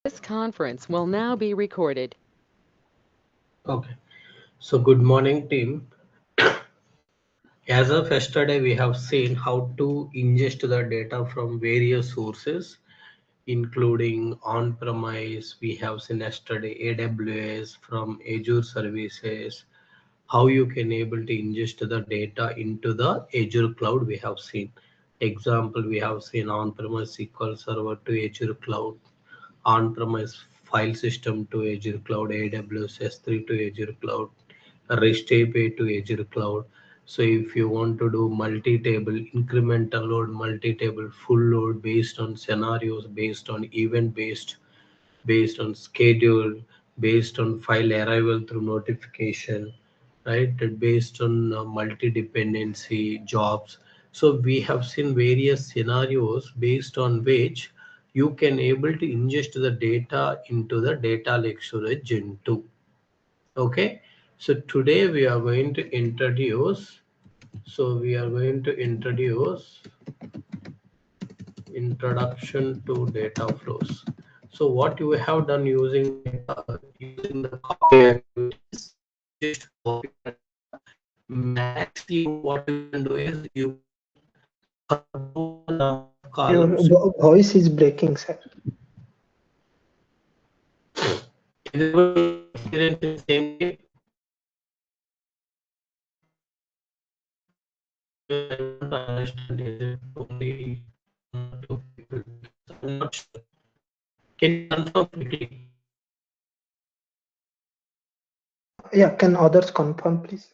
This conference will now be recorded. Okay, so good morning, team. As of yesterday, we have seen how to ingest the data from various sources, including on-premise. We have seen yesterday AWS from Azure services. How you can able to ingest the data into the Azure cloud. We have seen example. We have seen on-premise SQL Server to Azure cloud, on-premise file system to Azure cloud, AWS S3 to Azure cloud, REST API to Azure cloud. So if you want to do multi-table, incremental load, multi-table, full load based on scenarios, based on event based on schedule, based on file arrival through notification, right? Based on multi-dependency jobs. So we have seen various scenarios based on which you can able to ingest the data into the data lake storage Gen 2. Okay. So today we are going to introduce introduction to data flows. So what you have done using using the copy activities, just copy the data. Max you what you can do is you can control the number of Your columns. voice is breaking, sir. Is everybody experiencing same thing? Because I want to understand, is it only one or two people? Because I'm not sure. Can you confirm quickly? Yeah, can others confirm, please?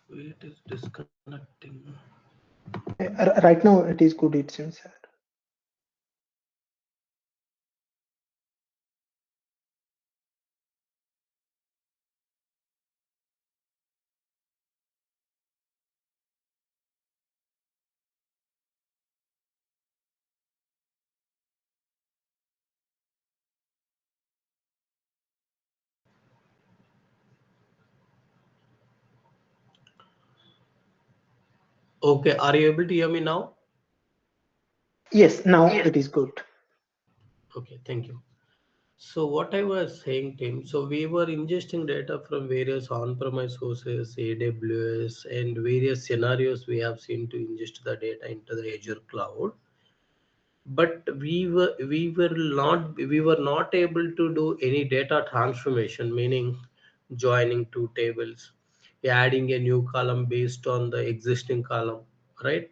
It is disconnecting. Right now, it is good, it seems, sir. Okay, are you able to hear me now? Yes, now it is good. Okay, thank you. So what I was saying, Tim, so we were ingesting data from various on-premise sources, AWS, and various scenarios we have seen to ingest the data into the Azure cloud. But we were not able to do any data transformation, meaning joining two tables, adding a new column based on the existing column, right?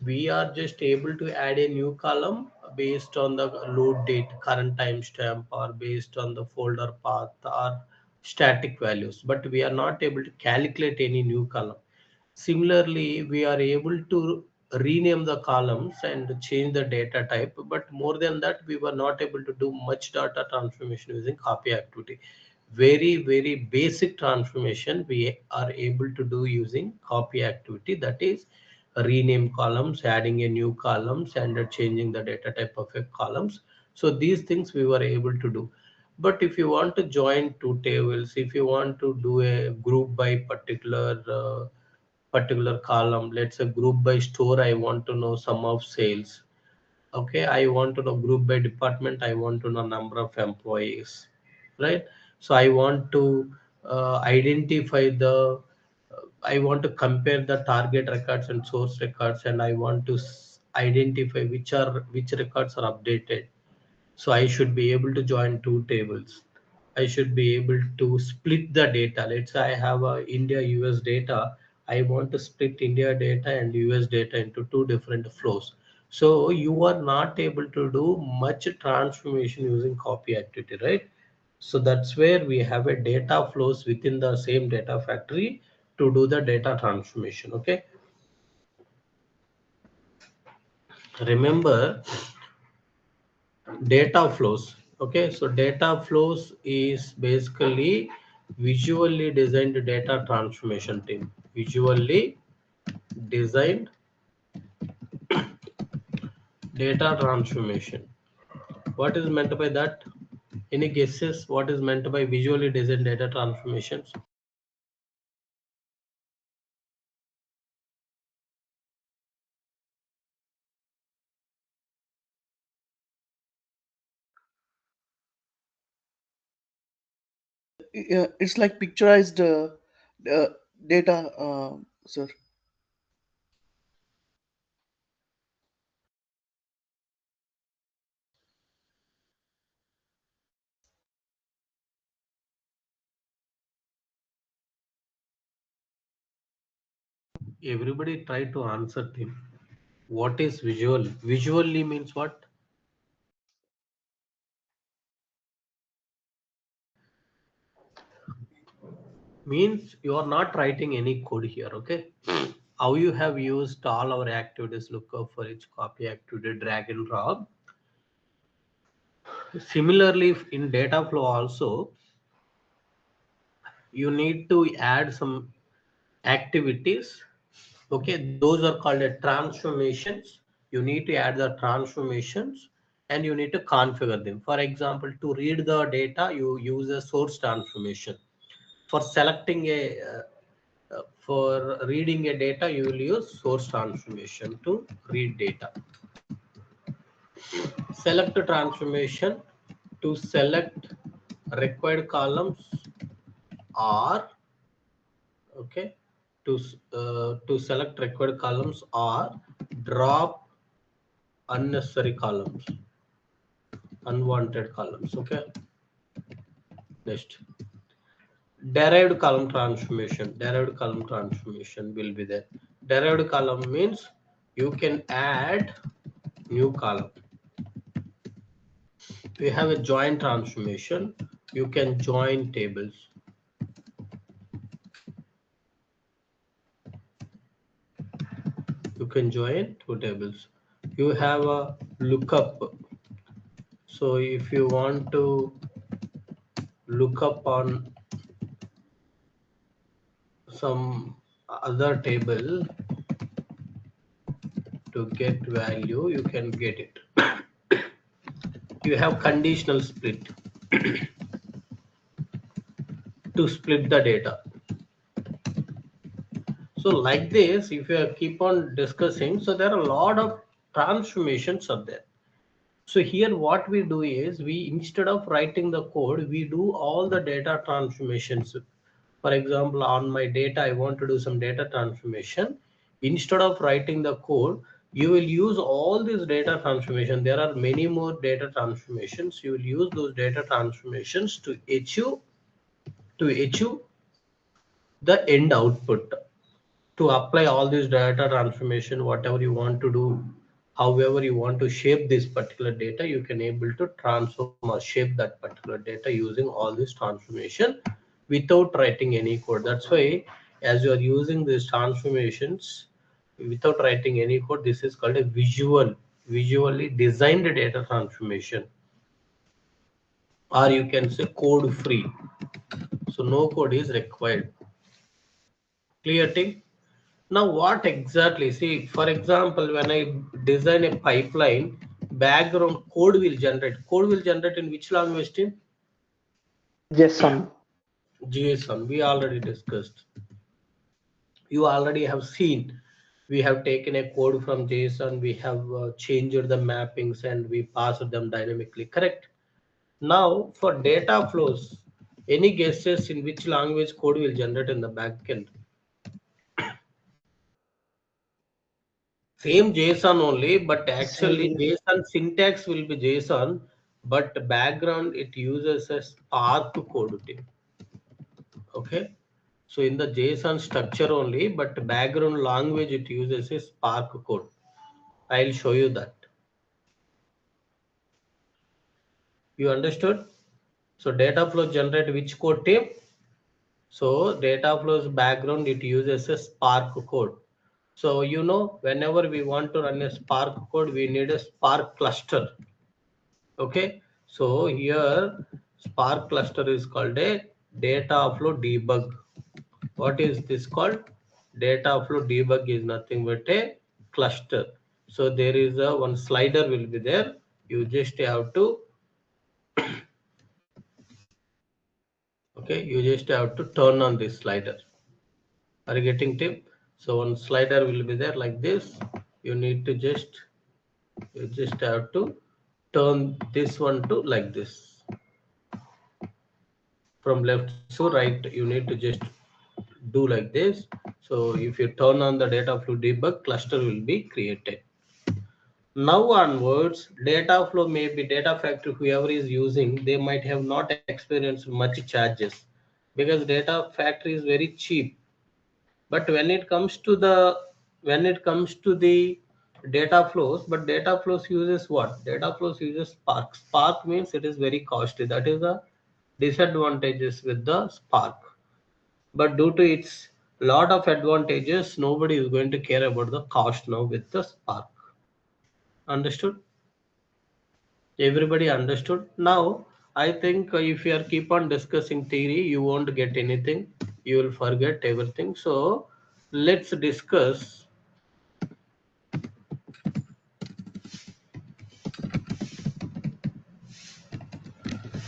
We are just able to add a new column based on the load date, current timestamp, or based on the folder path or static values, but we are not able to calculate any new column. Similarly, we are able to rename the columns and change the data type, but more than that, we were not able to do much data transformation using copy activity. Very, very basic transformation we are able to do using copy activity, that is rename columns, adding a new columns, and changing the data type of a columns. So these things we were able to do. But if you want to join two tables, if you want to do a group by particular column, let's say group by store, I want to know sum of sales. Okay, I want to know group by department, I want to know number of employees, right? So I want to identify the I want to compare the target records and source records, and I want to identify which records are updated. So I should be able to join two tables. I should be able to split the data. Let's say I have a India US data. I want to split India data and US data into two different flows. So you are not able to do much transformation using copy activity, right? So that's where we have a data flows within the same data factory to do the data transformation. Okay, remember data flows. Okay, so data flows is basically visually designed data transformation team. Visually designed data transformation. What is meant by that? Any guesses what is meant by visually designed data transformations? Yeah, it's like picturized uh, data, sir. Everybody try to answer team. What is visual? Visually means what? Means you are not writing any code here. Okay, how you have used all our activities, lookup for each copy activity, drag and drop. Similarly, in data flow also, you need to add some activities. Okay, those are called transformations. You need to add the transformations and you need to configure them. For example, to read the data, you use a source transformation. For selecting for reading a data, you will use source transformation to read data. Select transformation to select required columns, or okay, to select required columns or drop unnecessary columns, unwanted columns. Okay, next, derived column transformation will be there. Derived column means you can add new column. You have a join transformation, you can join tables. You can join two tables. You have a lookup. So if you want to look up on some other table to get value, you can get it. You have conditional split to split the data. So like this, if you keep on discussing, so there are a lot of transformations are there. So here what we do is, we instead of writing the code, we do all the data transformations. For example, on my data, I want to do some data transformation. Instead of writing the code, you will use all this data transformation. There are many more data transformations. You will use those data transformations to achieve the end output, to apply all this data transformation, whatever you want to do, however you want to shape this particular data, you can able to transform or shape that particular data using all this transformation without writing any code. That's why, as you are using these transformations without writing any code, this is called a visually designed data transformation, or you can say code free. So no code is required. Clear thing. Now, what exactly? See, for example, when I design a pipeline, background code will generate. Code will generate in which language, team? JSON. JSON. We already discussed. You already have seen. We have taken a code from JSON. We have changed the mappings and we passed them dynamically. Correct. Now, for data flows, any guesses in which language code will generate in the backend? Same JSON only, but actually Same. JSON syntax will be JSON, but background it uses a Spark code team. Okay, so in the JSON structure only, but background language it uses a Spark code. I'll show you that. You understood? So Dataflow generate which code type? So Dataflow's background it uses a Spark code. So you know, whenever we want to run a Spark code, we need a Spark cluster. Okay, so here Spark cluster is called a Dataflow debug. What is this called? Dataflow debug is nothing but a cluster. So there is a one slider will be there. You just have to you just have to turn on this slider. Are you getting tip? So one slider will be there like this. You need to you just have to turn this one to like this. From left to right, you need to just do like this. So if you turn on the Dataflow debug, cluster will be created. Now onwards, Dataflow maybe data factory, whoever is using, they might have not experienced much charges because data factory is very cheap. But when it comes to the data flows, but data flows uses what? Data flows uses Spark. Spark means it is very costly. That is the disadvantages with the Spark. But due to its lot of advantages, nobody is going to care about the cost now with the Spark. Understood? Everybody understood? Now, I think if you are keep on discussing theory, you won't get anything. You will forget everything. So, let's discuss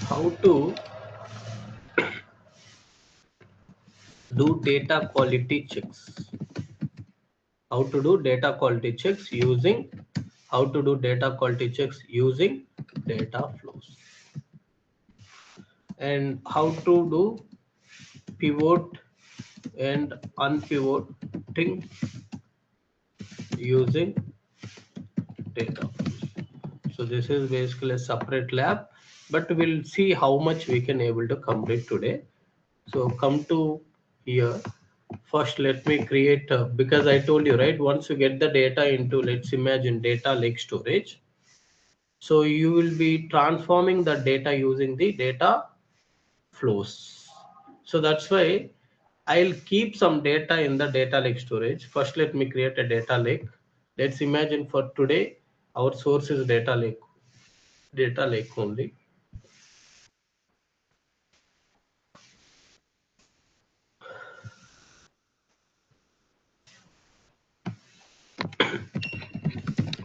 how to do data quality checks. How to do data quality checks using data flows, and how to do pivot and unpivoting using data flows. So this is basically a separate lab, but we'll see how much we can able to complete today. So come to here. First, let me create, because I told you, right, once you get the data into, let's imagine data lake storage. So you will be transforming the data using the data flows. So that's why I'll keep some data in the data lake storage. First, let me create a data lake. Let's imagine for today, our source is data lake only.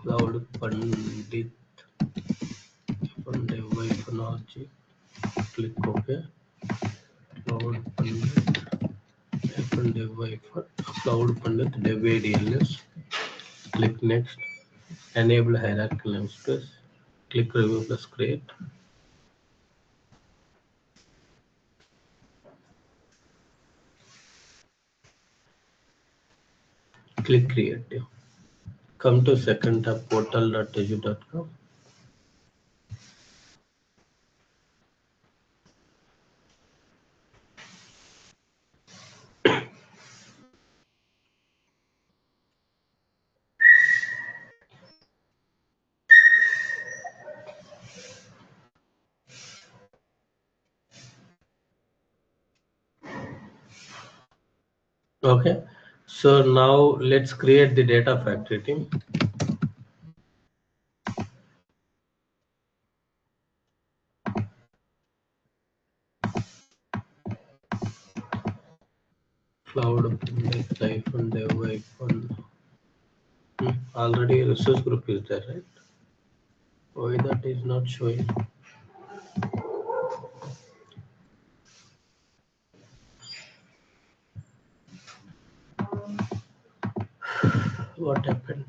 Cloud Pandit Pandit click OK. Cloud Pandit Cloud Pandit Dev DLS. Click next. Enable hierarchical namespace. Click review plus create. Click create. Come to second tab portal.azure.com. Okay. So now let's create the data factory team. Cloud dev already resource group is there, right? Why that is not showing? What happened?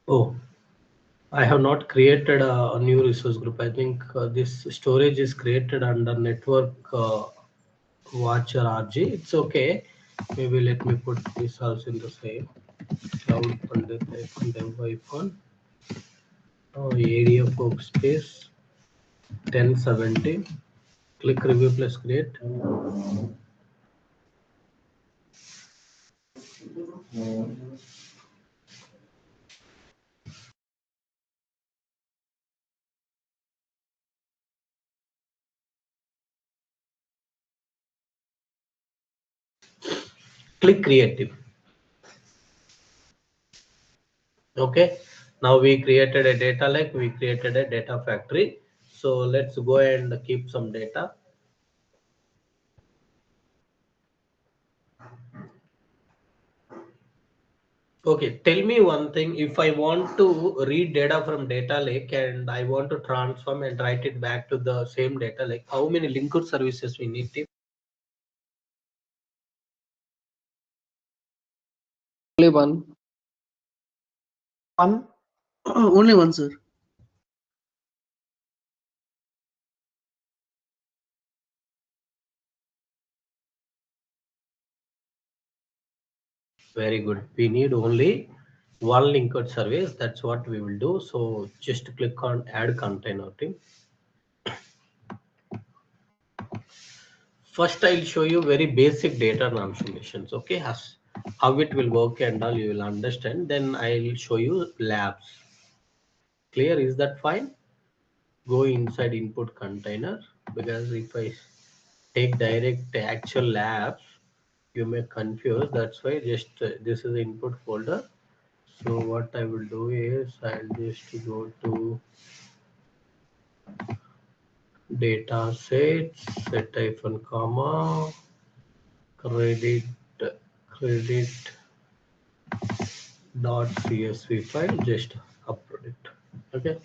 Oh, I have not created a new resource group. I think this storage is created under network watcher RG. It's okay. Maybe let me put this also in the same cloud funded iPhone. Area workspace 1070. Click review plus create. Click creative. Okay, now we created a data lake, we created a data factory. So let's go and keep some data. Okay, tell me one thing. If I want to read data from data lake and I want to transform and write it back to the same data lake, how many linked services we need? Only one. One. Only one, sir. Very good. We need only one linked service. That's what we will do. So just click on add container thing. First, I'll show you very basic data transformations. Okay, how it will work and all you will understand. Then I'll show you labs. Clear? Is that fine? Go inside input container, because if I take direct actual labs, you may confuse. That's why just this is the input folder. So what I will do is I'll just go to data sets, set hyphen comma, credit credit dot csv file, just upload it. Okay,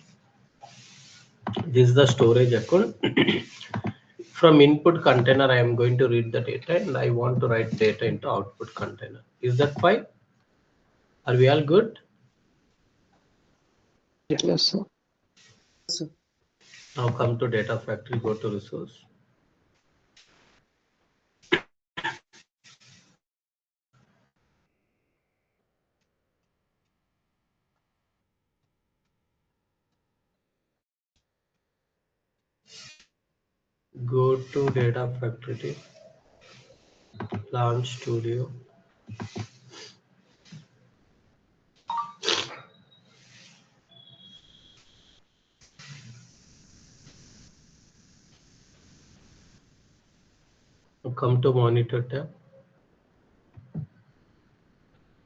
this is the storage account. From input container I am going to read the data and I want to write data into output container. Is that fine? Are we all good? Yes, sir. Sir. Now come to data factory, go to resource. Go to data factory, launch studio. Come to monitor tab.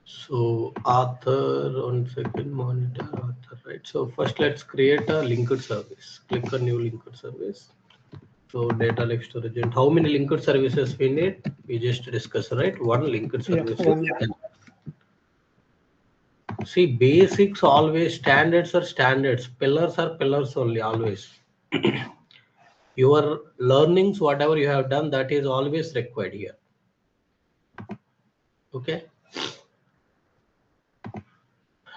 So author, 1 second, monitor author, right? So first let's create a linked service. Click on new linked service. So data lake storage. And how many linked services we need? We just discussed, right? One linked Yeah, service. one. See, basics always, standards are standards, pillars are pillars only, always. Your learnings, whatever you have done, that is always required here. Okay.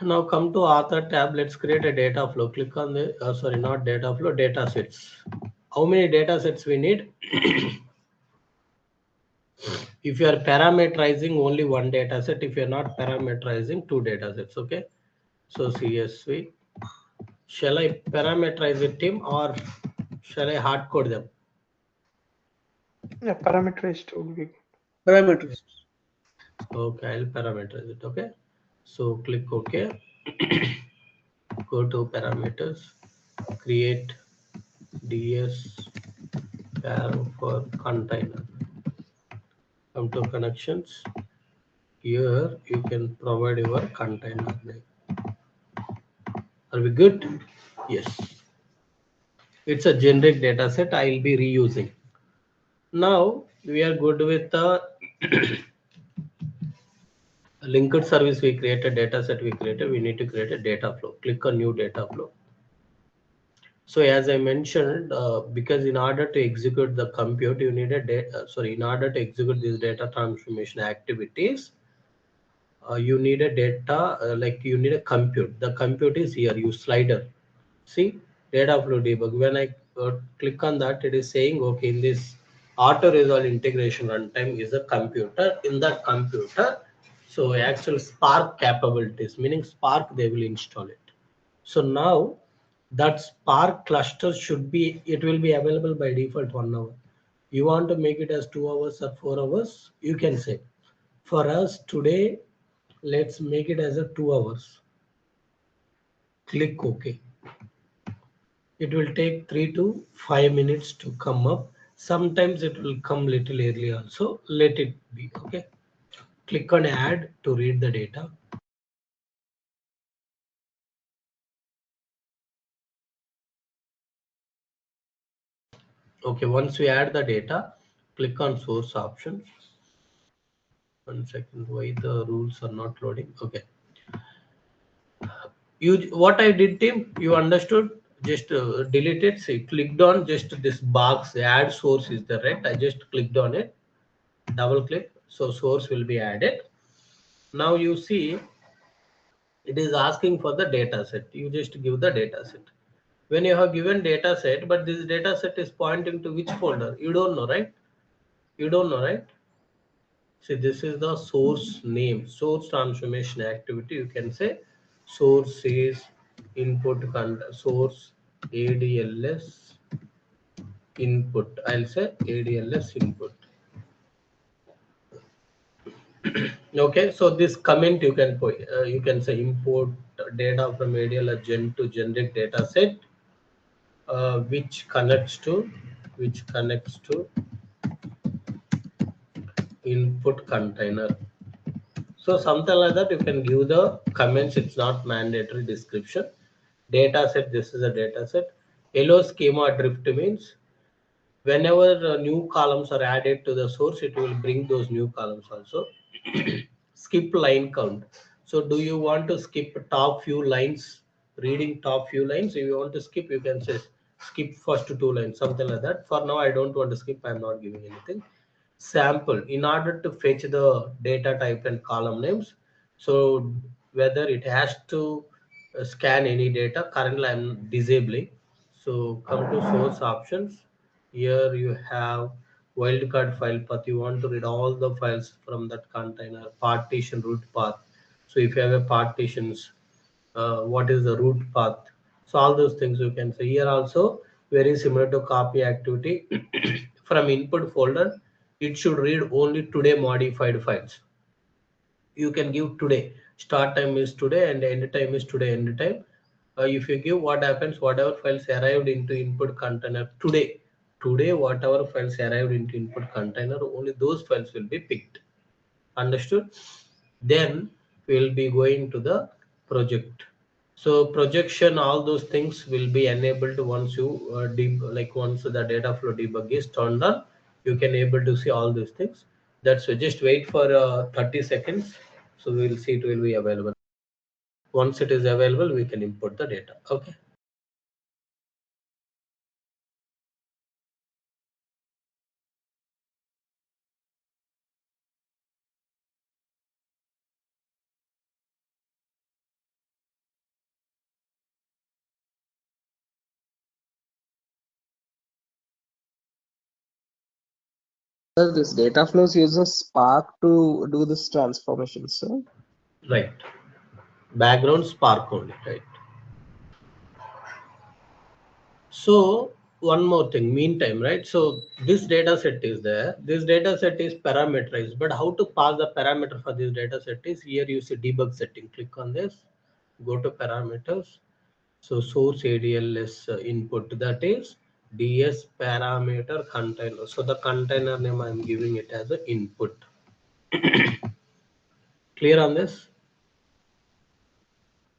Now come to author tab. Let's create a data flow. Click on the sorry, not data flow, data sets. How many data sets we need? If you are parameterizing, only one data set. If you are not parameterizing, two data sets. Okay. So CSV. Shall I parameterize it, Tim, or shall I hard code them? Yeah, parameterized would be. Parameters. Okay, I'll parameterize it. Okay. So click OK. Go to parameters. Create DS param for container. Come to connections. Here you can provide your container name. Are we good? Yes. It's a generic data set I'll be reusing. Now we are good with the linked service we created, data set we created. We need to create a data flow. Click on new data flow. So as I mentioned, because in order to execute the compute, you need a in order to execute these data transformation activities, you need a data like you need a compute. The compute is here. You slider. See, data flow debug. When I click on that, it is saying, okay, in this Auto resolve integration runtime is a computer. In that computer, so actual Spark capabilities, meaning Spark, they will install it. So now that Spark cluster should be, it will be available by default 1 hour. You want to make it as 2 hours or 4 hours, you can say. For us today, let's make it as a 2 hours. Click OK. It will take 3 to 5 minutes to come up. Sometimes it will come little early also. Let it be. Okay. Click on add to read the data. Okay, once we add the data, click on source option. 1 second, why the rules are not loading? Okay. What I did, team, you understood? Just delete it. See, clicked on just this box. The add source is the right. I just clicked on it. Double click. So source will be added. Now you see it is asking for the data set. You just give the data set. When you have given data set, but this data set is pointing to which folder? You don't know, right? You don't know, right? See, this is the source name, source transformation activity. You can say source is input source ADLS input. I'll say ADLS input. Okay, so this comment you can put, you can say import data from ADLS gen to generic data set, which connects to input container. So something like that, you can give the comments. It's not mandatory description. Data set, this is a data set. Yellow schema drift means whenever new columns are added to the source, it will bring those new columns also. Skip line count. So do you want to skip top few lines, reading top few lines? If you want to skip, you can say skip first 2 lines, something like that. For now, I don't want to skip. I'm not giving anything. Sample, in order to fetch the data type and column names. So whether it has to scan any data, currently I'm disabling. So come to source options. Here you have wildcard file path. You want to read all the files from that container, partition root path. So if you have a partitions, what is the root path? So all those things you can say. Here also very similar to copy activity. From input folder, it should read only today modified files. You can give today. Start time is today and end time is today end time. If you give, what happens, whatever files arrived into input container today whatever files arrived into input container, only those files will be picked. Understood? Then we'll be going to the project. So projection, all those things will be enabled once you like once the data flow debug is turned on. You can able to see all these things. That's why just wait for 30 seconds. So we'll see it will be available. Once it is available, we can import the data. Okay. Sir, this data flows uses Spark to do this transformation, sir. Right. Background Spark only, right? So one more thing, meantime, right? So this data set is there. This data set is parameterized, but how to pass the parameter for this data set is here. You see debug setting. Click on this. Go to parameters. So source ADLS input, that is DS parameter container. So the container name I'm giving it as an input. Clear on this?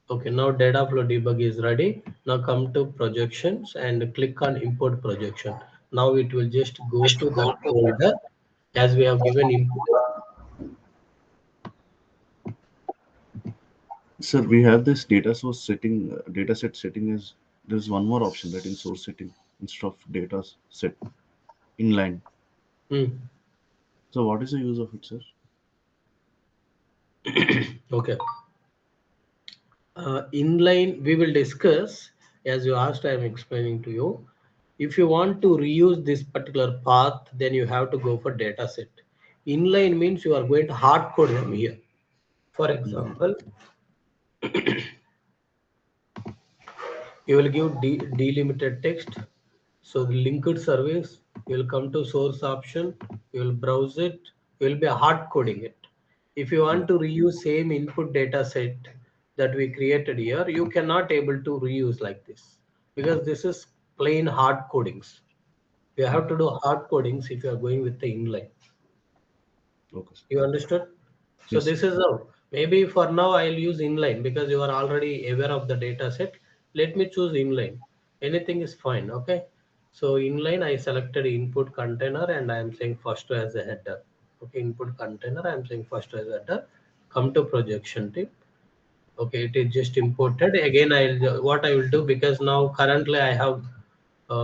Okay, now data flow debug is ready. Now come to projections and click on import projection. Now it will just go to that folder as we have given input. Sir, we have this data source setting, data set setting is there's one more option that in source setting instead of data set inline. So what is the use of it, sir? Okay. Inline we will discuss as you asked. I am explaining to you. If you want to reuse this particular path, then you have to go for data set. Inline means you are going to hard code them here. For example, you will give delimited text. So the linked service, you will come to source option, you will browse it, you will be hard coding it. If you want to reuse same input data set that we created here, you cannot able to reuse like this because this is plain hard codings. You have to do hard codings if you are going with the inline. Okay. You understood? So Yes. this is how maybe for now I'll use inline because you are already aware of the data set. Let me choose inline. Anything is fine. Okay. So inline I selected input container and I am saying first as a header. Okay, input container I am saying first as a header. Come to projection tip. Okay, it is just imported. Again, I'll what I will do because now currently I have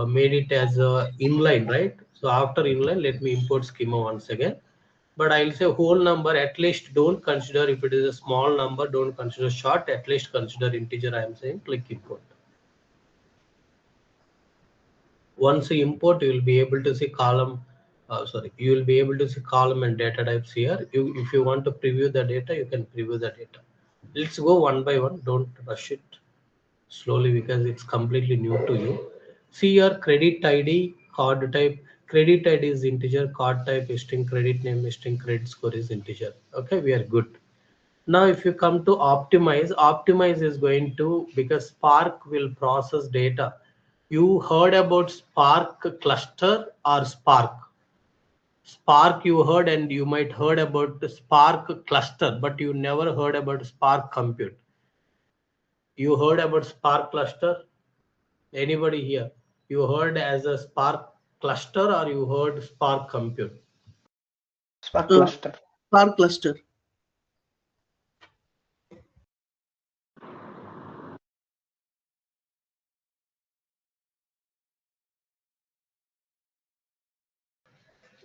made it as a inline, right? So after inline, let me import schema once again. But I'll say whole number, at least don't consider if it is a small number, don't consider short, at least consider integer. I am saying click import. Once you import, you will be able to see column, you will be able to see column and data types here. If you want to preview the data, you can preview the data. Let's go one by one, don't rush it slowly because it's completely new to you. See your credit ID, card type. Credit ID is integer, card type is string, credit name is string, credit score is integer. Okay, we are good. Now, if you come to optimize, optimize is going to, because Spark will process data. You heard about Spark cluster or Spark? Spark you heard, and you might heard about the Spark cluster, but you never heard about Spark compute. You heard about Spark cluster? Anybody here? You heard as a Spark cluster or you heard Spark compute? Spark Uh, cluster. Spark cluster.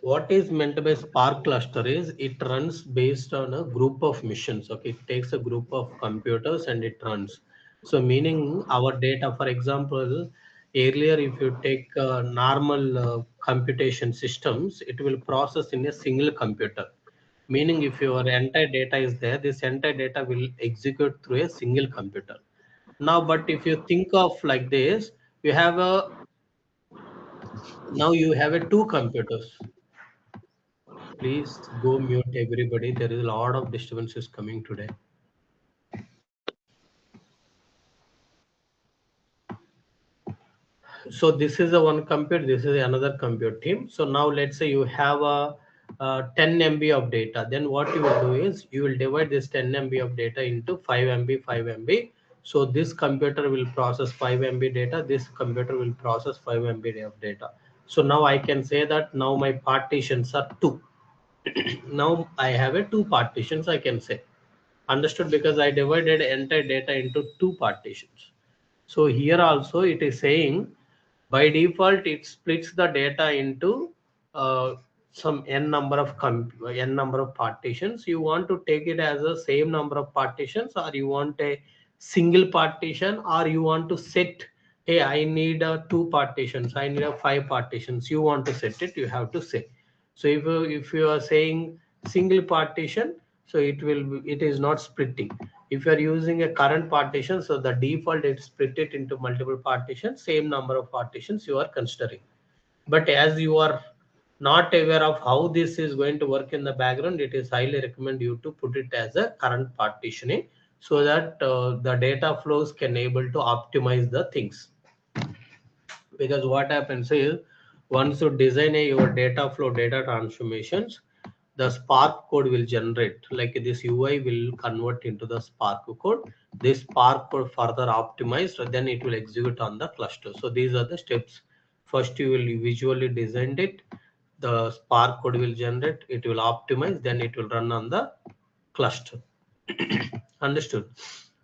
What is meant by Spark cluster is it runs based on a group of missions. Okay, it takes a group of computers and it runs. So meaning our data, for example, earlier if you take normal computation systems, it will process in a single computer. Meaning if your entire data is there, this entire data will execute through a single computer. Now, but if you think of like this, you have a now you have a two computers. Please go mute everybody. There is a lot of disturbances coming today. So this is a one compute. This is another compute team. So now let's say you have a, 10 MB of data. Then what you will do is you will divide this 10 MB of data into 5 MB, 5 MB. So this computer will process 5 MB data. This computer will process 5 MB of data. So now I can say that now my partitions are two. Now I have a two partitions, I can say. Understood, because I divided entire data into two partitions. So here also it is saying by default it splits the data into some n number of partitions. You want to take it as a same number of partitions, or you want a single partition, or you want to set, hey, I need two partitions, I need a five partitions. You want to set it, you have to say. So if you are saying single partition, so it is not splitting. If you are using a current partition, so the default it split it into multiple partitions, same number of partitions you are considering. But as you are not aware of how this is going to work in the background, it is highly recommend you to put it as a current partitioning so that the data flows can able to optimize the things. Because what happens is once you design your data flow data transformations, the Spark code will generate, like this UI will convert into the Spark code. This Spark code further optimized, then it will execute on the cluster. So these are the steps. First you will visually design it, the Spark code will generate, it will optimize, then it will run on the cluster. Understood?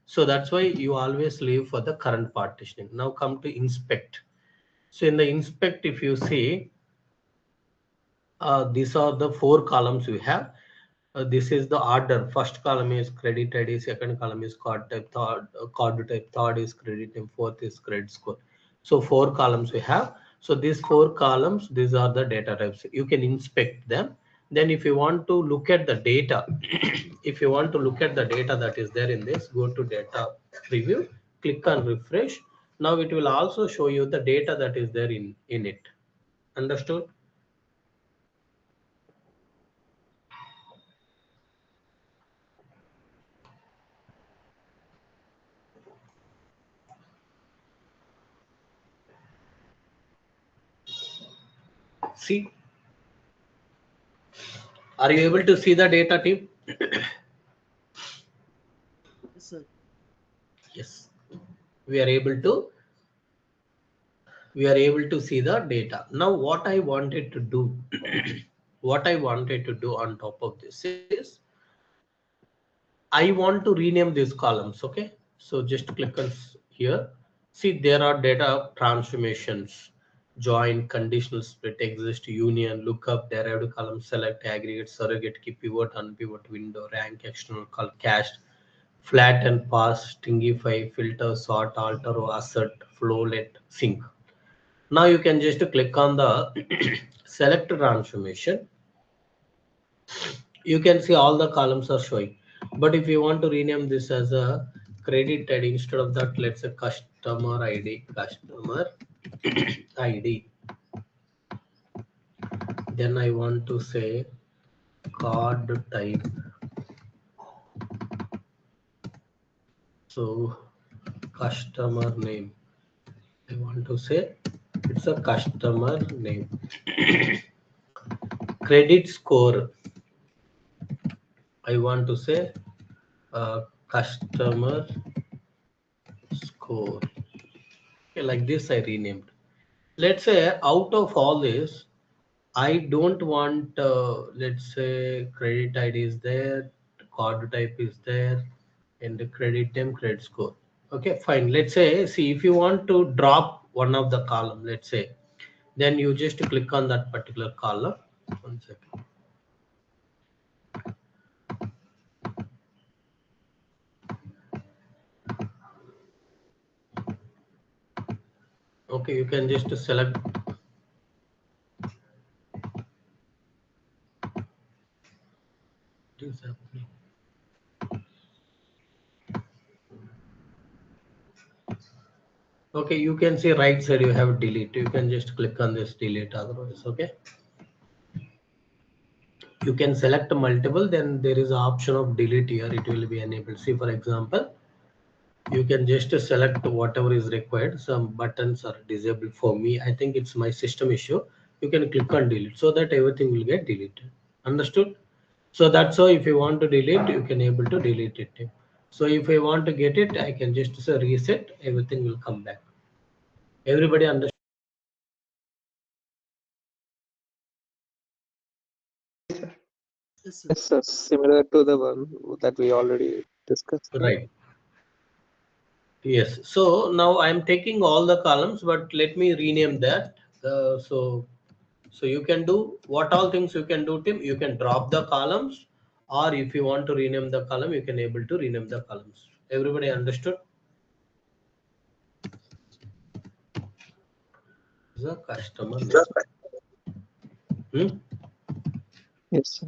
So that's why you always leave for the current partitioning. Now come to inspect. So in the inspect, if you see, these are the four columns we have. This is the order. First column is credit ID, second column is card type, third is credit name, fourth is credit score. So four columns we have. So these 4 columns, these are the data types. You can inspect them. Then if you want to look at the data, if you want to look at the data that is there in this, go to data preview, click on refresh. Now it will also show you the data that is there in it. Understood? See, are you able to see the data, team? Yes, sir. Yes, we are able to see the data. Now what I wanted to do what I wanted to do on top of this is I want to rename these columns. Okay, so just click on here. See, there are data transformations: join, conditional split, exist, union, lookup, derived column, select, aggregate, surrogate, key, pivot, unpivot, window, rank, external call, cast, flatten, pass, stingify, filter, sort, alter, or assert, flow, let, sync. Now you can just click on the select transformation. You can see all the columns are showing. But if you want to rename this as a credit ID, instead of that, let's say customer ID, ID. Then I want to say card type. So customer name. I want to say it's a customer name. Credit score. I want to say customer score. Okay, like this I renamed. Let's say out of all this, I don't want, let's say, credit ID is there, card type is there, and the credit name, credit score. Okay, fine. Let's say, see, if you want to drop one of the column, let's say, then you just click on that particular column. One second. Okay, you can just select. What is happening? Okay, you can see right side you have delete. You can just click on this delete otherwise. Okay. You can select multiple, then there is an option of delete here. It will be enabled. See, for example, you can just select whatever is required. Some buttons are disabled for me. I think it's my system issue. You can click on delete so that everything will get deleted. Understood? So that's how if you want to delete, you can able to delete it. So if I want to get it, I can just say reset, everything will come back. Everybody understand? Yes, sir. Yes, sir. Similar to the one that we already discussed. Right. Yes. So now I'm taking all the columns, but let me rename that. So you can do what all things you can do, Tim. You can drop the columns, or if you want to rename the column, you can able to rename the columns. Everybody understood? The customer name. Hmm? Yes, sir.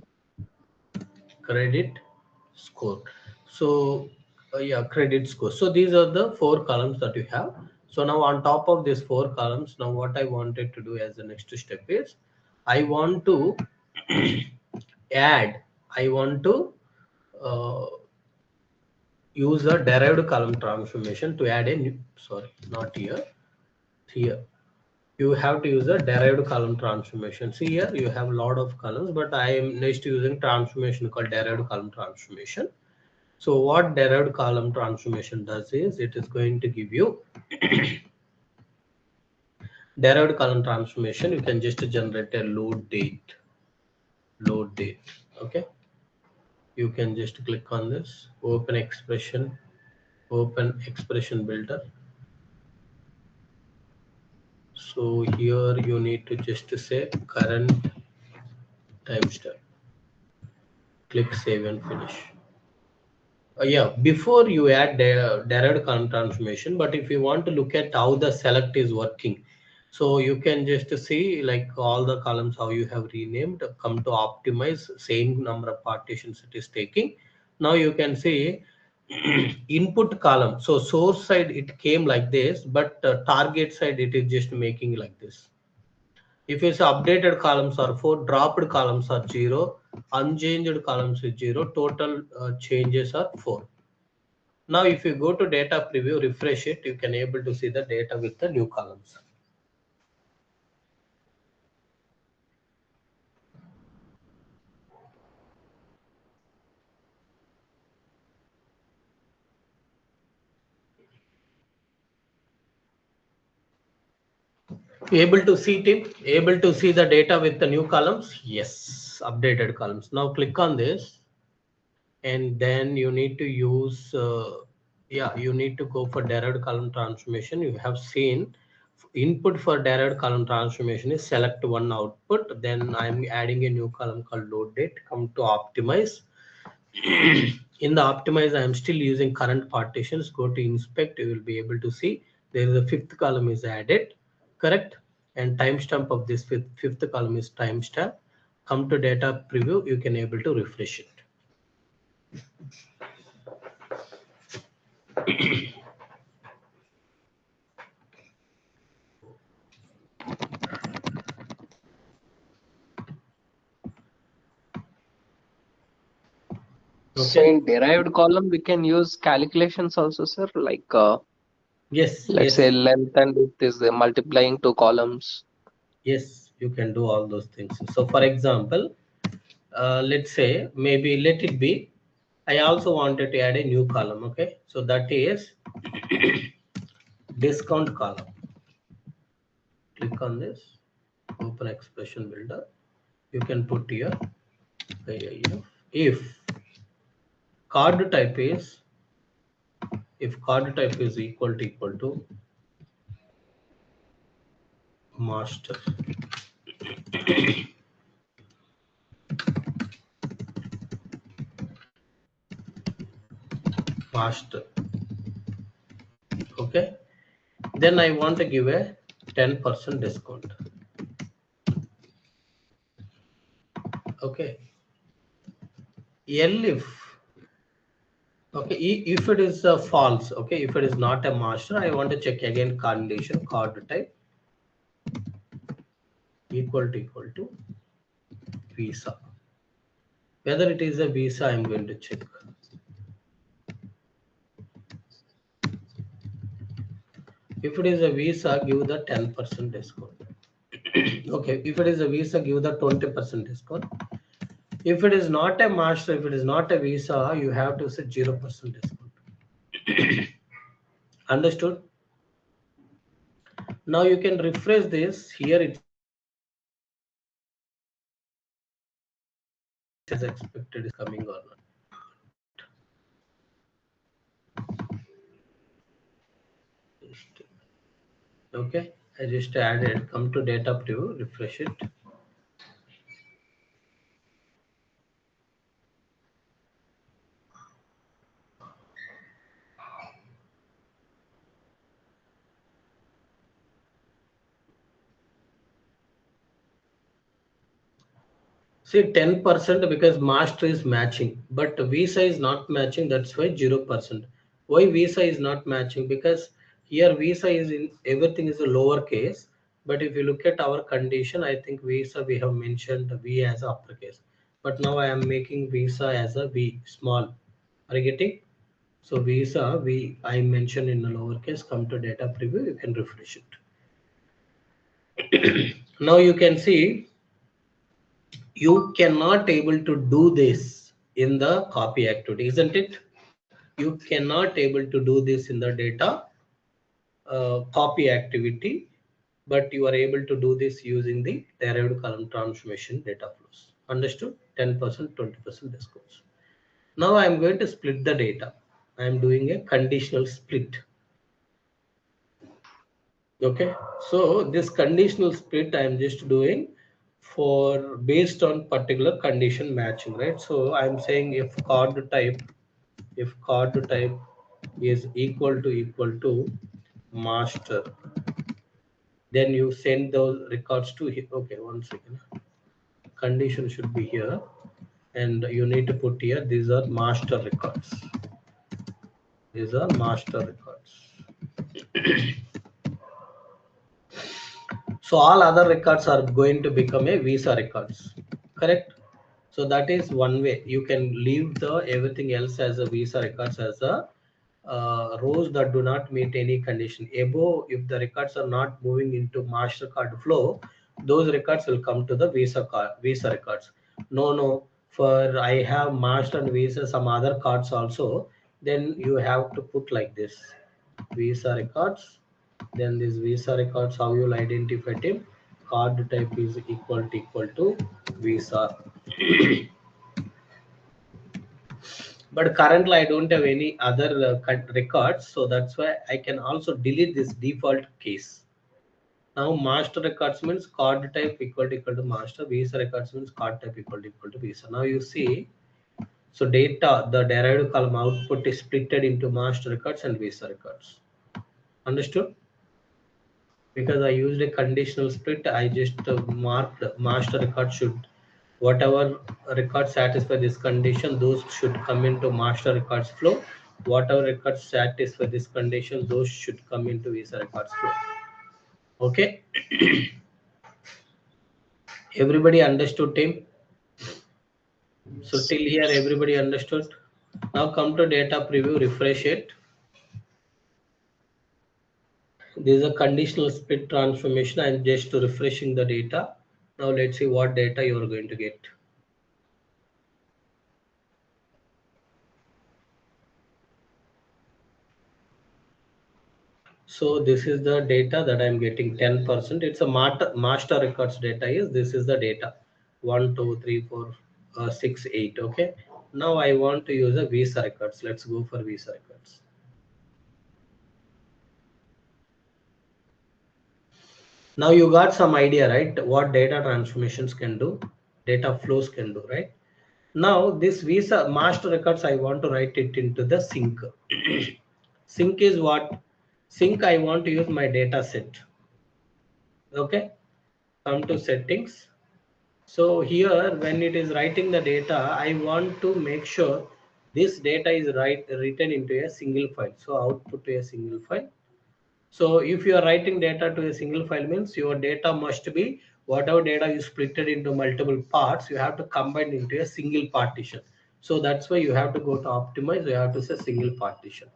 Credit score. So yeah, credit score. So these are the 4 columns that you have. So now on top of these 4 columns, now what I wanted to do as the next step is I want to add, I want to uh, use a derived column transformation to add a new, sorry, not here, here. You have to use a derived column transformation. See here, you have a lot of columns, but I am next using transformation called derived column transformation. So what derived column transformation does is it is going to give you derived column transformation. You can just generate a load date, okay. You can just click on this, open expression builder. So here you need to just say current timestamp. Click save and finish. Yeah, before you add the derived column transformation, but if you want to look at how the select is working, So you can just see like all the columns how you have renamed, come to optimize, same number of partitions it is taking. Now you can see input column. So source side it came like this, but target side it is just making like this. If it's updated columns are 4, dropped columns are 0, unchanged columns is 0, total changes are 4. Now if you go to data preview, refresh it, you can able to see the data with the new columns. Able to see Tim? Able to see the data with the new columns? Yes, updated columns. Now click on this, and then you need to use, you need to go for derived column transformation. You have seen input for derived column transformation is select one output. Then I'm adding a new column called load date. Come to optimize. In the optimize, I am still using current partitions. Go to inspect, you will be able to see there is a fifth column is added, correct? And timestamp of this fifth column is timestamp. Come to data preview, you can able to refresh it. So Okay. in derived column, we can use calculations also, sir. Like Yes, let's yes, say length and width is multiplying two columns. yes, you can do all those things. So for example, let's say maybe let it be, I also wanted to add a new column. Okay, so that is discount column. Click on this, open expression builder. You can put here if card type is, if card type is equal to master, master, okay, then I want to give a 10% discount. Okay, if okay, if it is false, okay, if it is not a master, I want to check again condition card type equal to visa. Whether it is a visa, I'm going to check. If it is a visa, give the 10% discount. Okay, if it is a visa, give the 20% discount. If it is not a master, if it is not a visa, you have to say 0% discount. Understood? Now you can refresh this. Here it is expected is coming or not. Okay, I just added. Come to data preview, refresh it. See 10% because master is matching, but visa is not matching. That's why 0%. Why visa is not matching? Because here visa is in everything is a lower case. But if you look at our condition, I think visa we have mentioned V as uppercase. But now I am making visa as a V small. Are you getting? So visa V I mentioned in the lowercase. Come to data preview, you can refresh it. Now you can see you cannot able to do this in the copy activity, isn't it? You cannot able to do this in the data copy activity, but you are able to do this using the derived column transformation data flows. Understood? 10%, 20% discounts. Now I am going to split the data. I am doing a conditional split. Okay, so this conditional split I am just doing for based on particular condition matching, right? So I'm saying if card type is equal to master then you send those records to here. Okay, one second. Condition should be here, and you need to put here, these are master records. These are master records. So all other records are going to become a visa records, correct? So that is one way. You can leave the everything else as a visa records as a rows that do not meet any condition. Above, if the records are not moving into MasterCard flow, those records will come to the visa records. No. For I have Master and Visa some other cards also, then you have to put like this: visa records. Then this visa records, how you'll identify it? Card type is equal to visa. But currently I don't have any other records, so that's why I can also delete this default case. Now master records means card type equal to master, visa records means card type equal to visa. Now you see, so data, the derived column output is splitted into master records and visa records. Understood? Because I used a conditional split, I just marked master record should, whatever records satisfy this condition, those should come into master records flow. Whatever records satisfy this condition, those should come into visa records flow. Okay. Everybody understood, team? So till here everybody understood. Now come to data preview, refresh it. This is a conditional split transformation. I'm just refreshing the data. Now let's see what data you are going to get. So this is the data that I'm getting 10%. It's a master records data is, this is the data 1, 2, 3, 4, 6, 8. Okay. Now I want to use a visa records. Let's go for visa records. Now you got some idea, right? What data transformations can do, data flows can do, right? Now this visa master records, I want to write it into the sink. Sink is what? Sink, I want to use my data set. Okay. Come to settings. So here, when it is writing the data, I want to make sure this data is written into a single file. So output to a single file. So if you are writing data to a single file, means your data must be, whatever data you splitted into multiple parts, you have to combine into a single partition. So that's why you have to go to optimize, you have to say single partition.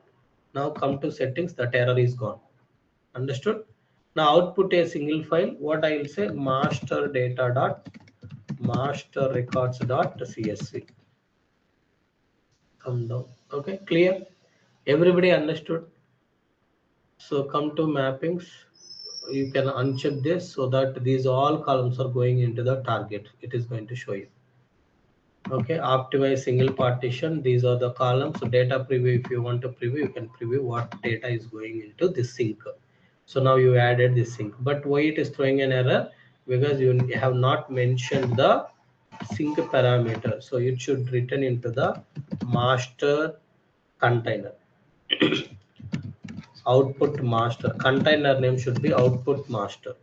Now come to settings, that error is gone. Understood? Now output a single file. What I will say, master data dot master records dot csv. Come down. Okay, clear? Everybody understood? So come to mappings. You can uncheck this so that these all columns are going into the target. It is going to show you. Okay, optimize single partition. These are the columns. So data preview, if you want to preview, you can preview what data is going into this sink. So now you added this sink, but why it is throwing an error? Because you have not mentioned the sink parameter. So it should return into the master container. Output master container name should be output master.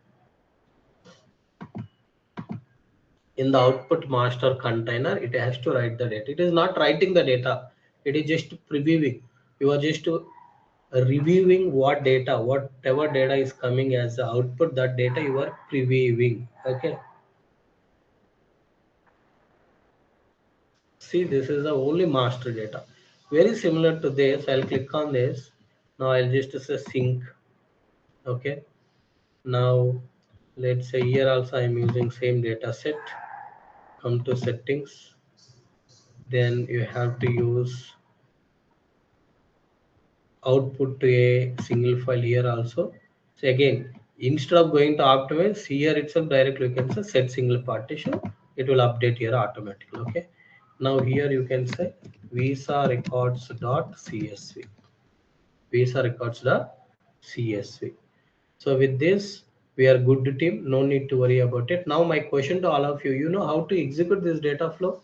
In the output master container, it has to write the data. It is not writing the data, it is just previewing. You are just reviewing what data, whatever data is coming as the output, that data you are previewing. Okay. See, this is the only master data. Very similar to this. I'll click on this. Now I'll just say sync. Okay. Now let's say here also I'm using same data set. Come to settings. Then you have to use output to a single file here also. So again, instead of going to optimize, here itself directly you can say set single partition. It will update here automatically. Okay. Now here you can say visa records dot csv. Visa records dot csv. So with this, we are good team. No need to worry about it. Now my question to all of you, you know how to execute this data flow?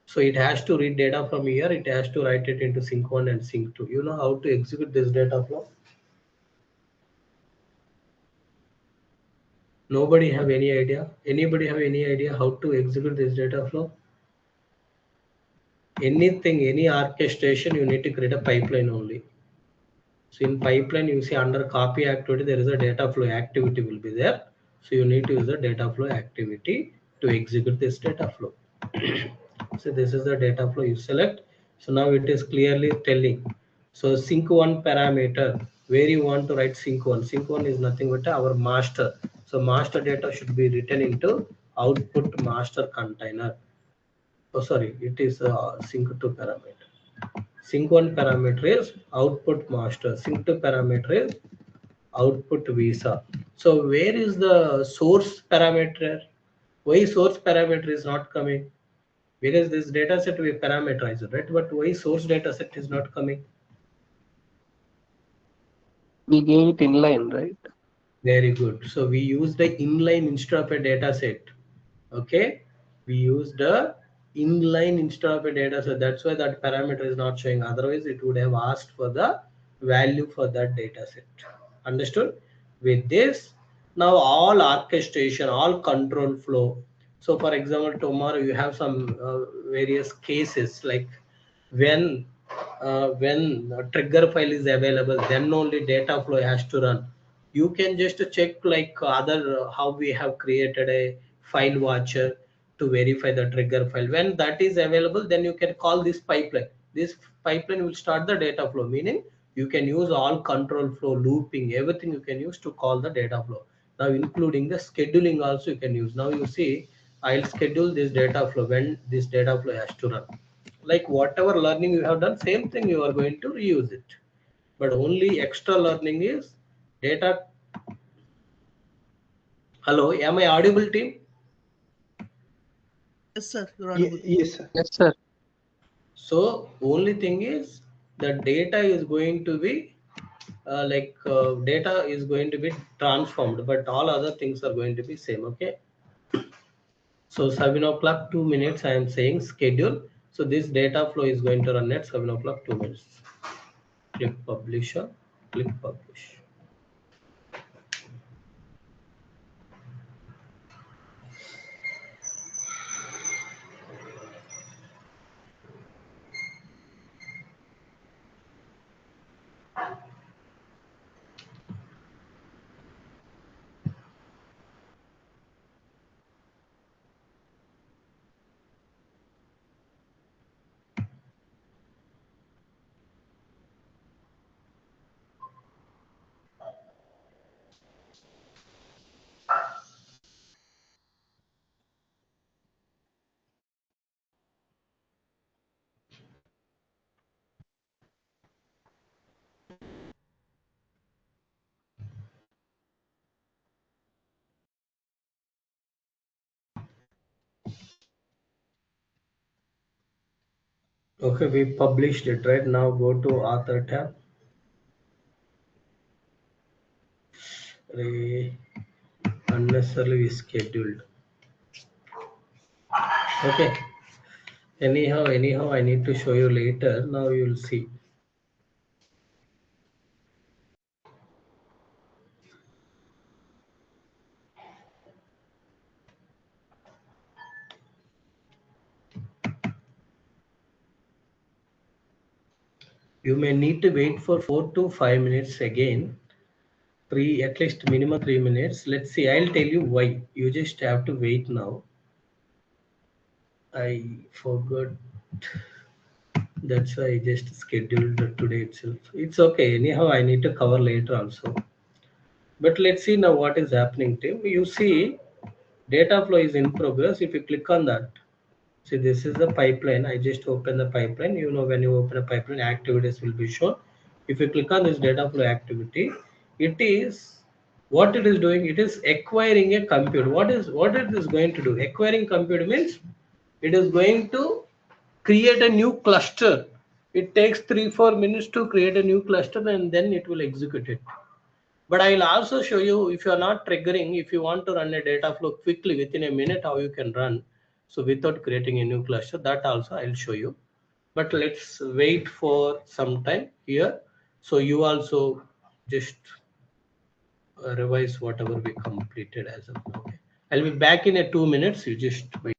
So it has to read data from here. It has to write it into sync 1 and sync 2. You know how to execute this data flow? Nobody have any idea? Anybody have any idea how to execute this data flow? Anything, any orchestration, you need to create a pipeline only. So in pipeline, you see under copy activity, there is a data flow activity will be there. So you need to use the data flow activity to execute this data flow. So this is the data flow you select. So now it is clearly telling. So sync one parameter, where you want to write sync one. Sync one is nothing but our master. So master data should be written into output master container. Oh, sorry, it is sync two parameter. Sync one parameter is output master. Sync two parameter is output visa. So where is the source parameter? Why source parameter is not coming? Because this data set we parameterized, right? But why source data set is not coming? We gave it inline, right? Very good. So we use the inline instead of a data set. Okay, we used the inline instead of a data set. That's why that parameter is not showing. Otherwise, it would have asked for the value for that data set. Understood? With this, now all orchestration, all control flow. So, for example, tomorrow you have some various cases like when a trigger file is available, then only data flow has to run. You can just check like other how we have created a file watcher to verify the trigger file. When that is available, then you can call this pipeline. This pipeline will start the data flow, meaning you can use all control flow, looping, everything you can use to call the data flow. Now including the scheduling also you can use. Now you see I'll schedule this data flow when this data flow has to run. Like whatever learning you have done, same thing you are going to reuse it. But only extra learning is data. Hello, am I audible, team? Yes, sir. You're audible. Yes, sir. Yes, sir. So only thing is the data is going to be data is going to be transformed, but all other things are going to be same. Okay. So 7 o'clock 2 minutes. I am saying schedule. So this data flow is going to run at 7 o'clock 2 minutes. Click publisher. Click publish. Okay, we published it right now. Go to author tab. Unnecessarily scheduled. Okay. Anyhow, I need to show you later. Now you'll see. You may need to wait for 4 to 5 minutes again. At least minimum 3 minutes. Let's see. I'll tell you why. You just have to wait now. I forgot. That's why I just scheduled today itself. It's okay. Anyhow, I need to cover later also. But let's see now what is happening, Tim. You see, data flow is in progress. If you click on that, see this is the pipeline. I just open the pipeline. You know, when you open a pipeline, activities will be shown. If you click on this data flow activity, it is what it is doing. It is acquiring a compute. What it is going to do? Acquiring compute means it is going to create a new cluster. It takes 3-4 minutes to create a new cluster and then it will execute it. But I will also show you, if you are not triggering, if you want to run a data flow quickly within a minute, how you can run. So without creating a new cluster, that also I will show you. But let's wait for some time here. So you also just revise whatever we completed as of now. Okay. I'll be back in a 2 minutes. You just wait.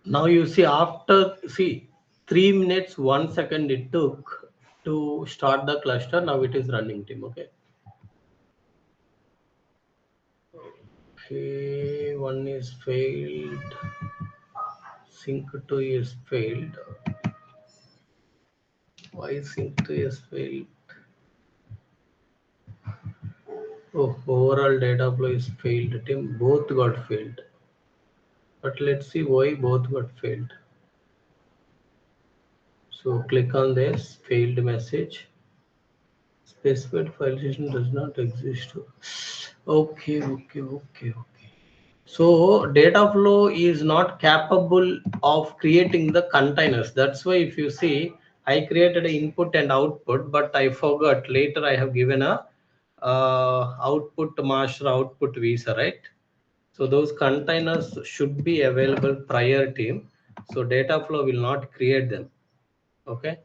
Now you see after 3 minutes 1 second it took to start the cluster. Now it is running, team. Okay. Okay, one is failed. Sync 2 is failed. Why sync 2 is failed? Oh, overall data flow is failed. Team, both got failed. But let's see why both got failed. So click on this failed message. Specified file system does not exist. Okay. So data flow is not capable of creating the containers. That's why if you see, I created an input and output, but I forgot. Later I have given a output master, output visa, right? So those containers should be available prior team. So data flow will not create them. Okay.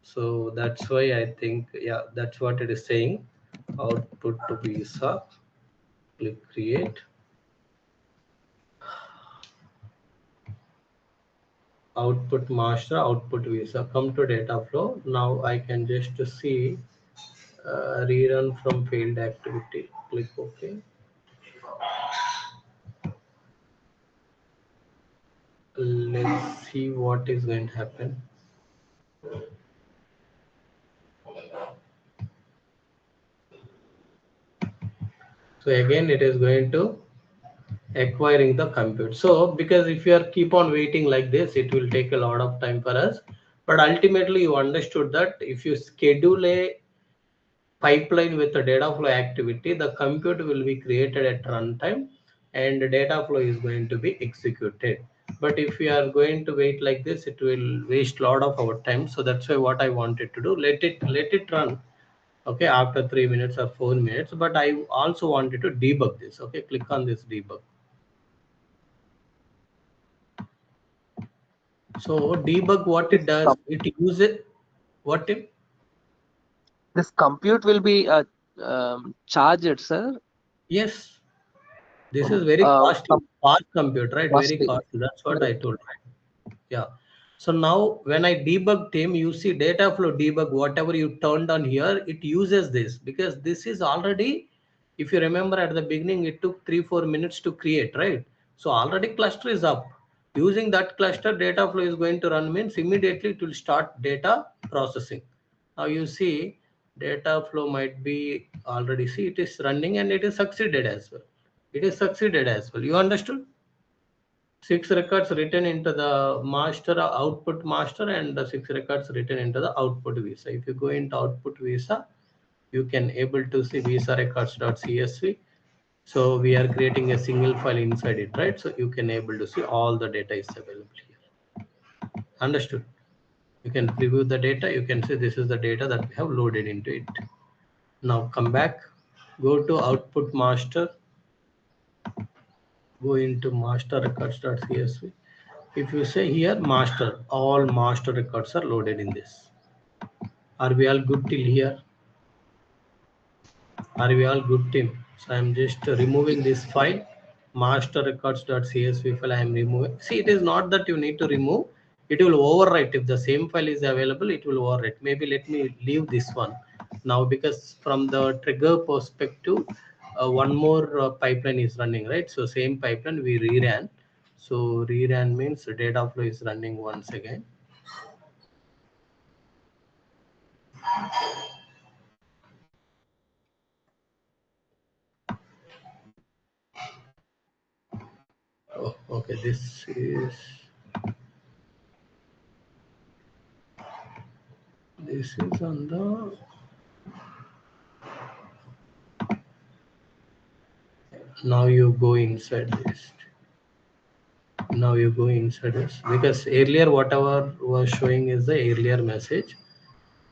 So that's why I think, yeah, that's what it is saying. Output to visa, click create. Output master, output visa. Come to data flow. Now I can just see rerun from failed activity. Click OK. Let's see what is going to happen. So again, it is going to acquiring the compute. So because if you are keep on waiting like this, it will take a lot of time for us. But ultimately you understood that if you schedule a pipeline with the data flow activity, the compute will be created at runtime and the data flow is going to be executed. But if we are going to wait like this, it will waste a lot of our time. So that's why what I wanted to do, let it run, okay, after 3 minutes or 4 minutes. But I also wanted to debug this. Okay, click on this debug. So debug, what This it does, com it uses what if this compute will be charged, sir. yes, this Um, is very uh, costly, com fast compute, right? Very costly. costly. That's what I Correct. told, right? Yeah. So now when I debug him, you see data flow debug, whatever you turned on here, it uses this because this is already, if you remember at the beginning, it took 3-4 minutes to create, right? So already cluster is up. Using that cluster, data flow is going to run means immediately it will start data processing. Now you see data flow might be already see it is running and it is succeeded as well. It is succeeded as well. You understood? 6 records written into the master output master and the 6 records written into the output visa. If you go into output visa, you can able to see visa records.csv. So we are creating a single file inside it, right? So you can able to see all the data is available here. Understood? You can preview the data. You can see this is the data that we have loaded into it. Now come back, go to output master, go into master records.csv. If you say here master, all master records are loaded in this. Are we all good till here? Are we all good, team? So I'm just removing this file, master records.csv file I am removing. See, it is not that you need to remove, it will overwrite. If the same file is available, it will overwrite. Maybe let me leave this one now, because from the trigger perspective, one more pipeline is running, right? So same pipeline we reran. So reran means data flow is running once again. Oh, okay, this is on the, now you go inside this. Now you go inside this, because earlier whatever was showing is the earlier message,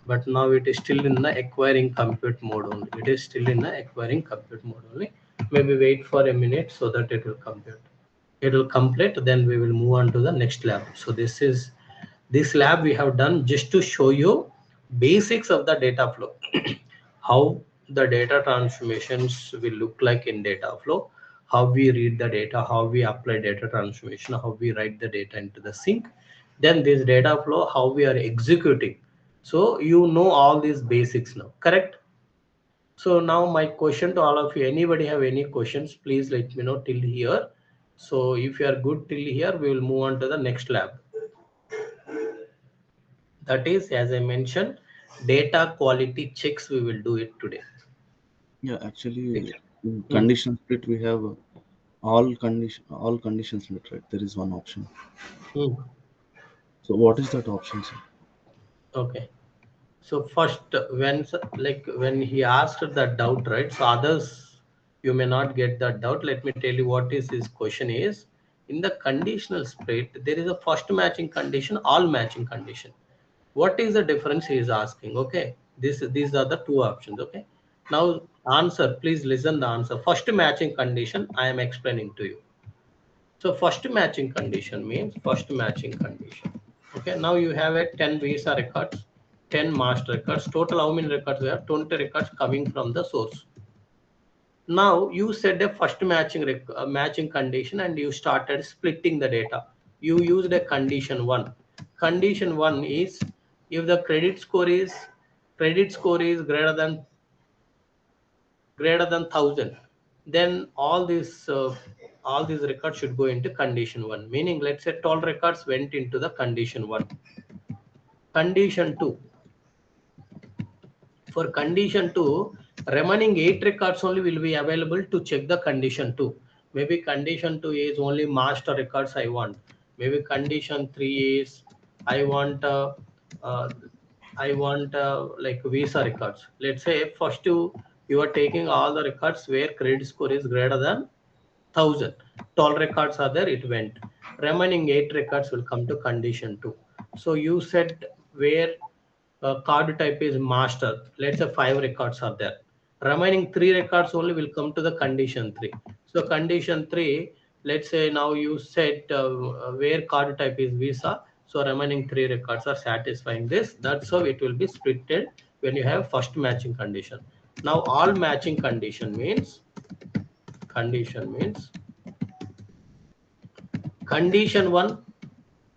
but now it is still in the acquiring compute mode only. It is still in the acquiring compute mode only. Maybe wait for a minute so that it will compute. It will complete, then we will move on to the next lab. So this lab we have done just to show you basics of the data flow. How the data transformations will look like in data flow, how we read the data, how we apply data transformation, how we write the data into the sink, then this data flow, how we are executing. So you know all these basics now, correct? So now my question to all of you, anybody have any questions, please let me know till here. So if you are good till here, we will move on to the next lab. That is, as I mentioned, data quality checks we will do it today. Yeah, actually, in Hmm. condition split we have all conditions split, right? There is one option. Hmm. So what is that option, sir? Okay. So first, when he asked that doubt, right? So others, you may not get that doubt. Let me tell you what is his question is. In the conditional split, there is a first matching condition, all matching condition. What is the difference he is asking? Okay, these are the two options. Okay, now answer. Please listen the answer. First matching condition I am explaining to you. So first matching condition means first matching condition. Okay, now you have a 10 visa records, 10 master records. Total how many records we have? 20 records coming from the source. Now you set a first matching condition and you started splitting the data. You used a condition one. Condition one is if the credit score is greater than 1,000, then all these records should go into condition one. Meaning, let's say 12 records went into the condition one. Condition two. For condition two, remaining 8 records only will be available to check the condition two. Maybe condition 2 is only master records I want. Maybe condition 3 is I want uh, like visa records. Let's say first you are taking all the records where credit score is greater than 1000. 12 records are there, it went. Remaining 8 records will come to condition 2. So you said where card type is master. Let's say 5 records are there. Remaining 3 records only will come to the condition 3. So condition 3, let's say now you said where card type is visa. So remaining 3 records are satisfying this. That's how it will be splitted when you have first matching condition. Now all matching condition means condition 1,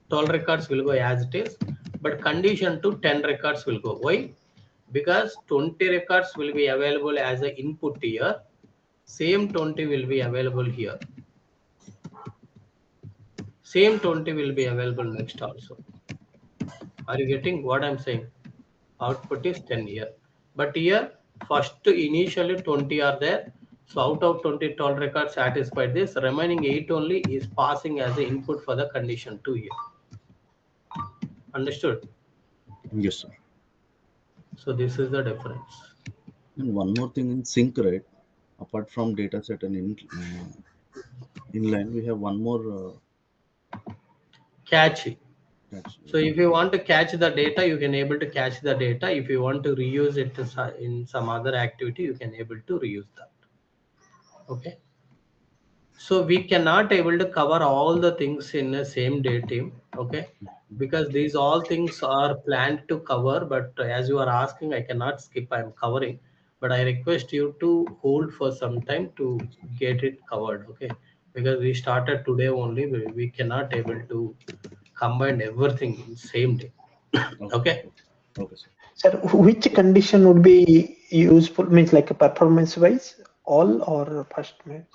12 records will go as it is, but condition 2, 10 records will go. Why? Because 20 records will be available as an input here, same 20 will be available here, same 20 will be available next also. Are you getting what I'm saying? Output is 10 here, but here first initially 20 are there. So out of 20, 12 records satisfied this, remaining 8 only is passing as an input for the condition 2 here. Understood? Yes, sir. So this is the difference. And one more thing in sync, right? Apart from dataset and inline, we have one more Catchy. catch. So if you want to catch the data, you can able to catch the data. If you want to reuse it in some other activity, you can able to reuse that. Okay. So we cannot able to cover all the things in the same day team. Okay. Because these all things are planned to cover, but as you are asking, I cannot skip. I'm covering, but I request you to hold for some time to get it covered. Okay. Because we started today only, we cannot able to combine everything in same day. Okay. Okay, sir. Sir, which condition would be useful? Means like a performance wise, all or first match?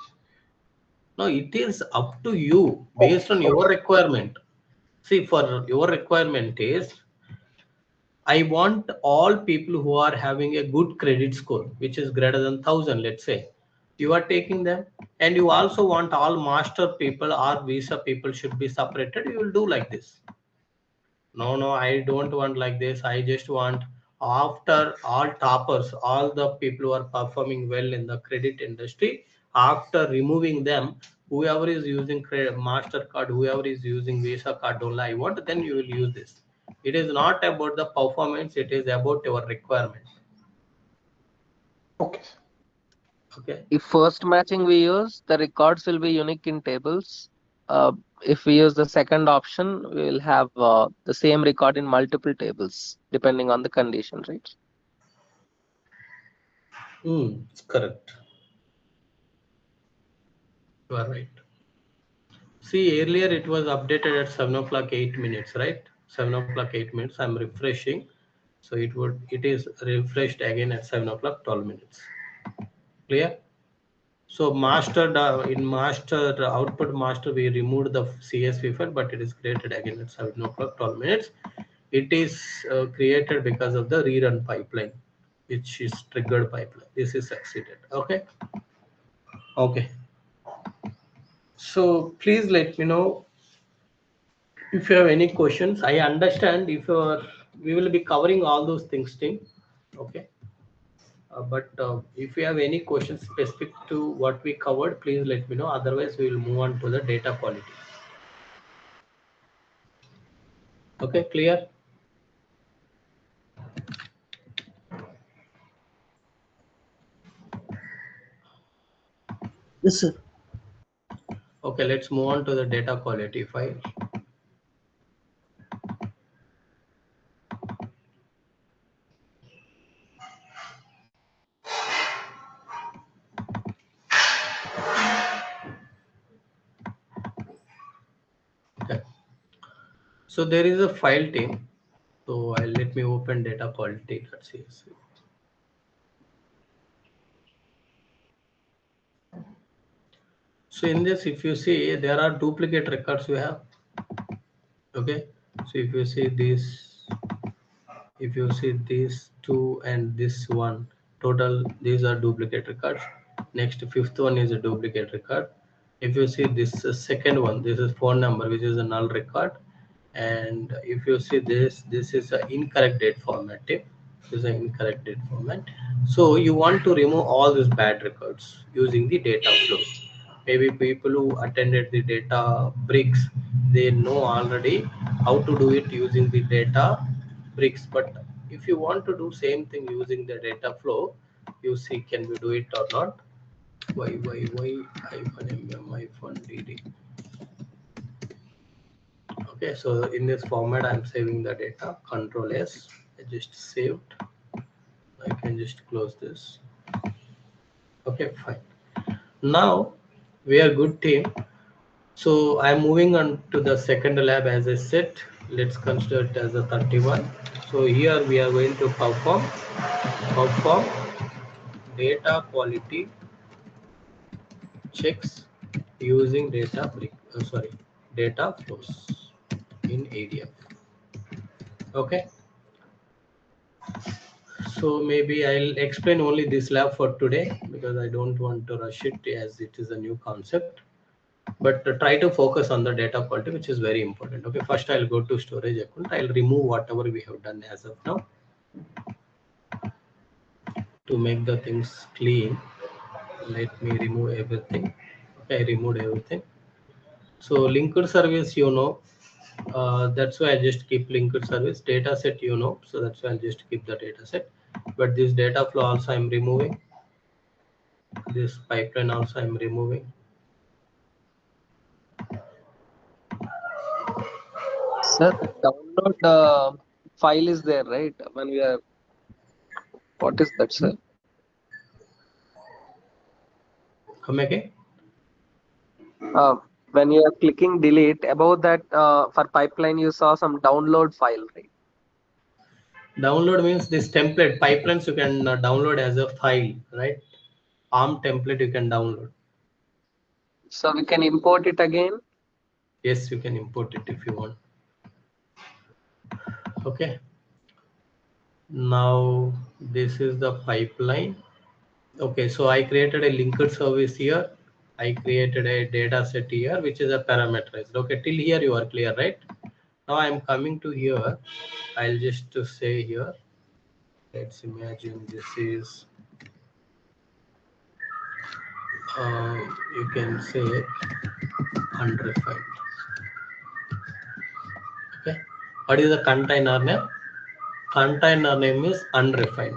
No, it is up to you based Okay, on your requirement. See, for your requirement is I want all people who are having a good credit score, which is greater than 1000, let's say. You are taking them, and you also want all master people or visa people should be separated. You will do like this. No, I don't want like this. I just want after all toppers, all the people who are performing well in the credit industry, after removing them, whoever is using credit, MasterCard, whoever is using Visa card only, I want, then you will use this. It is not about the performance, it is about your requirement. okay. Okay. If first matching we use, the records will be unique in tables. If we use the second option, we will have the same record in multiple tables, depending on the condition, right? It's correct. You are right. See, earlier it was updated at 7 o'clock 8 minutes, right? 7 o'clock 8 minutes. I'm refreshing. So it is refreshed again at 7 o'clock 12 minutes. Clear? So in master output master, we removed the CSV file, but it is created again at 7 o'clock 12 minutes. It is created because of the rerun pipeline, which is triggered pipeline. This is succeeded. Okay. Okay. So please let me know if you have any questions. I understand if you are, we will be covering all those things, team. Okay. But if you have any questions specific to what we covered, please let me know. Otherwise, we will move on to the data quality. Okay, clear? Yes, sir. Okay, let's move on to the data quality file. Okay. So there is a file team. So let me open data quality.csv. So in this, if you see, there are duplicate records you have. Okay. So if you see this, if you see these two and this one, total, these are duplicate records. Next, fifth one is a duplicate record. If you see this second one, this is phone number, which is a null record. And if you see this is an incorrect date format. This is an incorrect date format. So you want to remove all these bad records using the data flows. Maybe people who attended the data bricks, they know already how to do it using the data bricks. But if you want to do same thing using the data flow, you see, can we do it or not? Why -mm dd. Okay, so in this format I'm saving the data. Control S, I just saved. I can just close this. Okay, fine. Now we are good team. So I'm moving on to the second lab. As I said, let's consider it as a 31. So here we are going to perform data quality checks using data flows in ADF. Okay, so maybe I'll explain only this lab for today because I don't want to rush it as it is a new concept. But try to focus on the data quality, which is very important. Okay, first I'll go to storage account. I'll remove whatever we have done as of now to make the things clean. Let me remove everything. Okay, I removed everything. So linked service, that's why I just keep linked service. Data set, so that's why I'll just keep the data set. But this data flow also I'm removing. This pipeline also I'm removing. Sir, download file is there, right? When we are, what is that, sir? Come again. When you are clicking delete, above that for pipeline you saw some download file, right? Download means this template pipelines you can download as a file, right? ARM template you can download. So we can import it again? Yes, you can import it if you want. Okay, now this is the pipeline. Okay, so I created a linked service here. I created a data set here, which is a parameterized. Okay, till here you are clear, right? Now I'm coming to here. I'll just say here, let's imagine this is you can say unrefined. Okay, what is the container name? Container name is unrefined.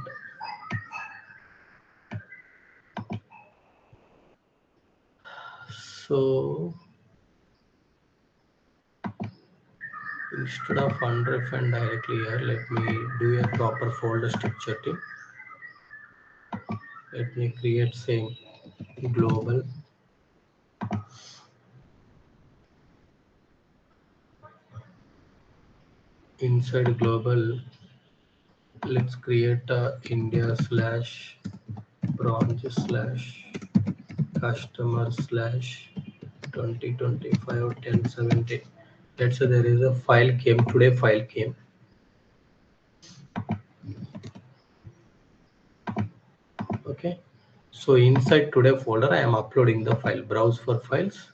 So instead of unrefined directly here, let me do a proper folder structure team. Let me create same global inside global. Let's create a India/customer/2025/1070. Let's say there is a file came today. File came. Okay, so inside today folder I am uploading the file. Browse for files.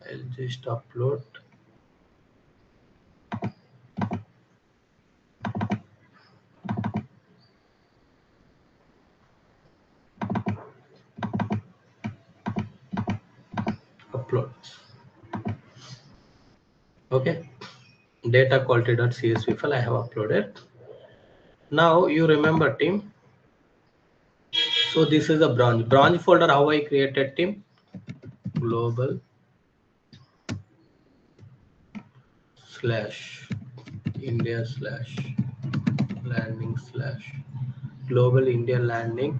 I'll just upload. Uploads. Okay, data quality.csv file I have uploaded. Now you remember team. So this is a branch folder. How I created team? Global /India/landing/global India landing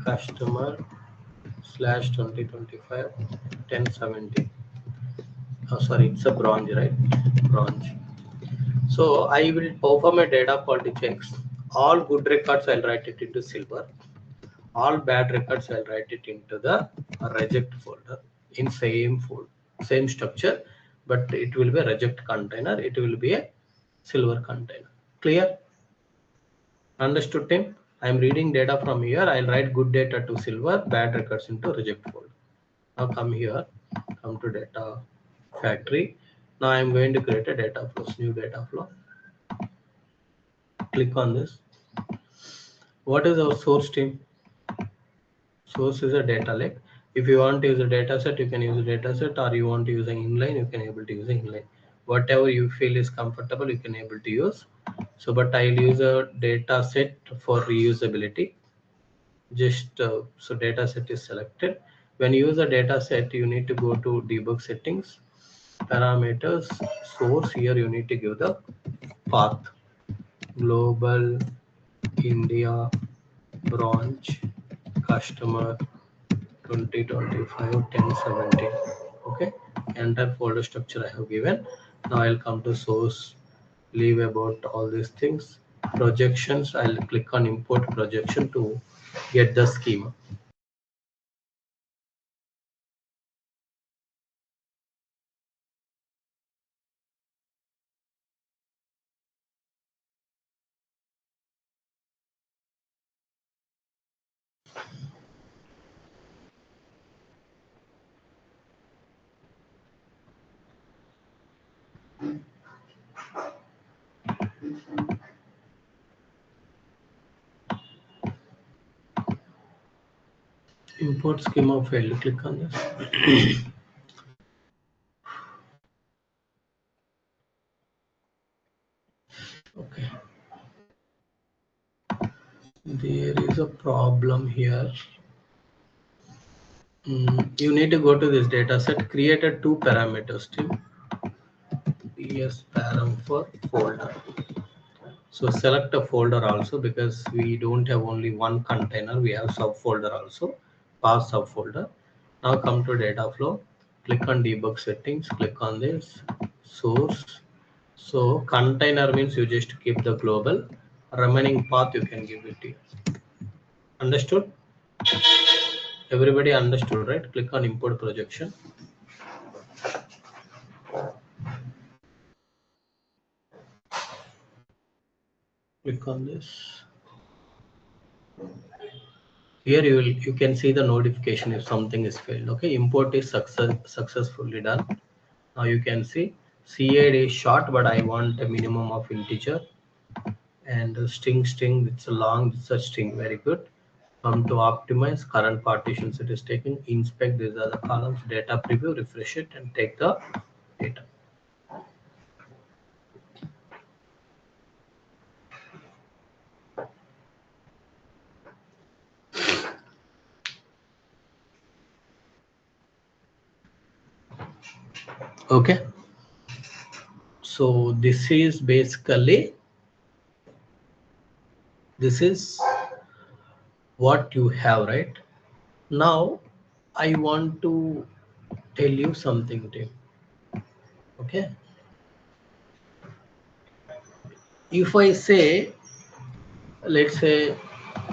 customer/2025/1070. Oh, sorry, it's a bronze, right? Bronze. So I will perform a data quality checks. All good records I'll write it into silver. All bad records I'll write it into the reject folder in same folder, same structure, but it will be a reject container. It will be a silver container. Clear? Understood team? I'm reading data from here. I'll write good data to silver, bad records into reject folder. Now come here. come to data factory. Now I'm going to create a data flows, new data flow. Click on this. What is our source team? Source is a data lake. If you want to use a data set, you can use a data set, or you want to use an inline, you can able to use an inline. Whatever you feel is comfortable, you can able to use. So, but I'll use a data set for reusability. Just so data set is selected. When you use a data set, you need to go to debug settings, parameters, source. Here you need to give the path, global India branch customer 2025 1017. Okay, entire folder structure I have given. Now I'll come to source, leave about all these things. Projections, I'll click on import projection to get the schema. Import schema failed. Click on this. Okay. There is a problem here. You need to go to this data set, create a two parameters team. PS param for folder. So select a folder also, because we don't have only one container, we have subfolder also, pass subfolder. Now come to data flow, click on debug settings, click on this source. So container means you just keep the global, remaining path you can give it here. Understood? Everybody understood, right? Click on import projection. Click on this. Here you can see the notification if something is failed. Okay, import is successfully done. Now you can see CAD is short, but I want a minimum of integer, and string it's a long, it's a string. Very good. Come to optimize current partitions it is taking. Inspect, these are the columns. Data preview, refresh it and take the data. Okay, so this is basically, this is what you have, right? Now I want to tell you something, Tim. Okay, if I say, let's say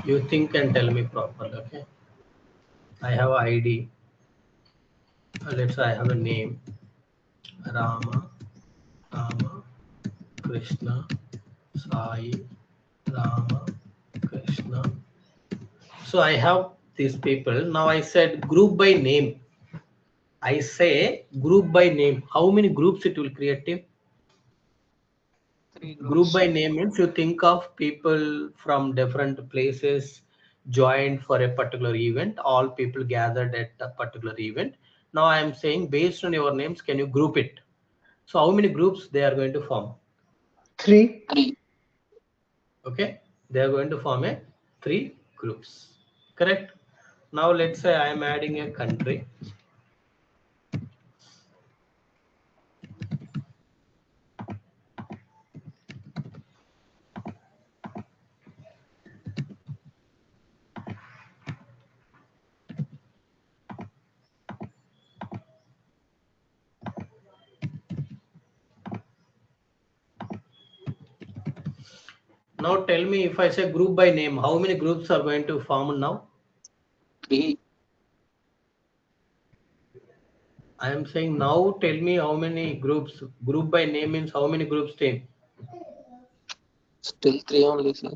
you think and tell me properly. Okay, I have an ID. Let's say I have a name, Rama, Krishna, Sai, Rama, Krishna. So I have these people. Now I said group by name. I say group by name. How many groups it will create, Tim? 3 Group groups. by name means you think of people from different places joined for a particular event. All people gathered at a particular event. Now I am saying, based on your names, can you group it? So how many groups they are going to form? 3. 3. Okay, they are going to form a 3 groups. Correct. Now let's say I am adding a country. Now tell me, if I say group by name, how many groups are going to form now? 3. I am saying now, tell me how many groups. Group by name means how many groups, team? Still 3 only, sir.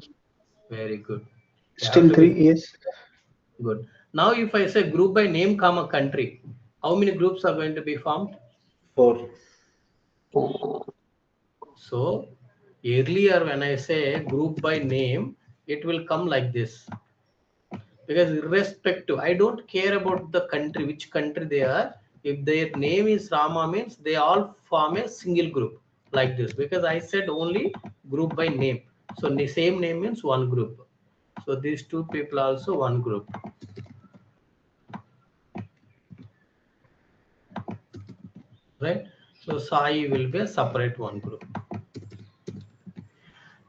Very good. You have Still to 3, be yes. good. Now if I say group by name comma country, How many groups are going to be formed? 4. So earlier when I say group by name, it will come like this. Because irrespective, I don't care about the country, which country they are. If their name is Rama, means they all form a single group like this. Because I said only group by name. So the same name means one group. So these two people are also one group. Right? So Sai will be a separate one group.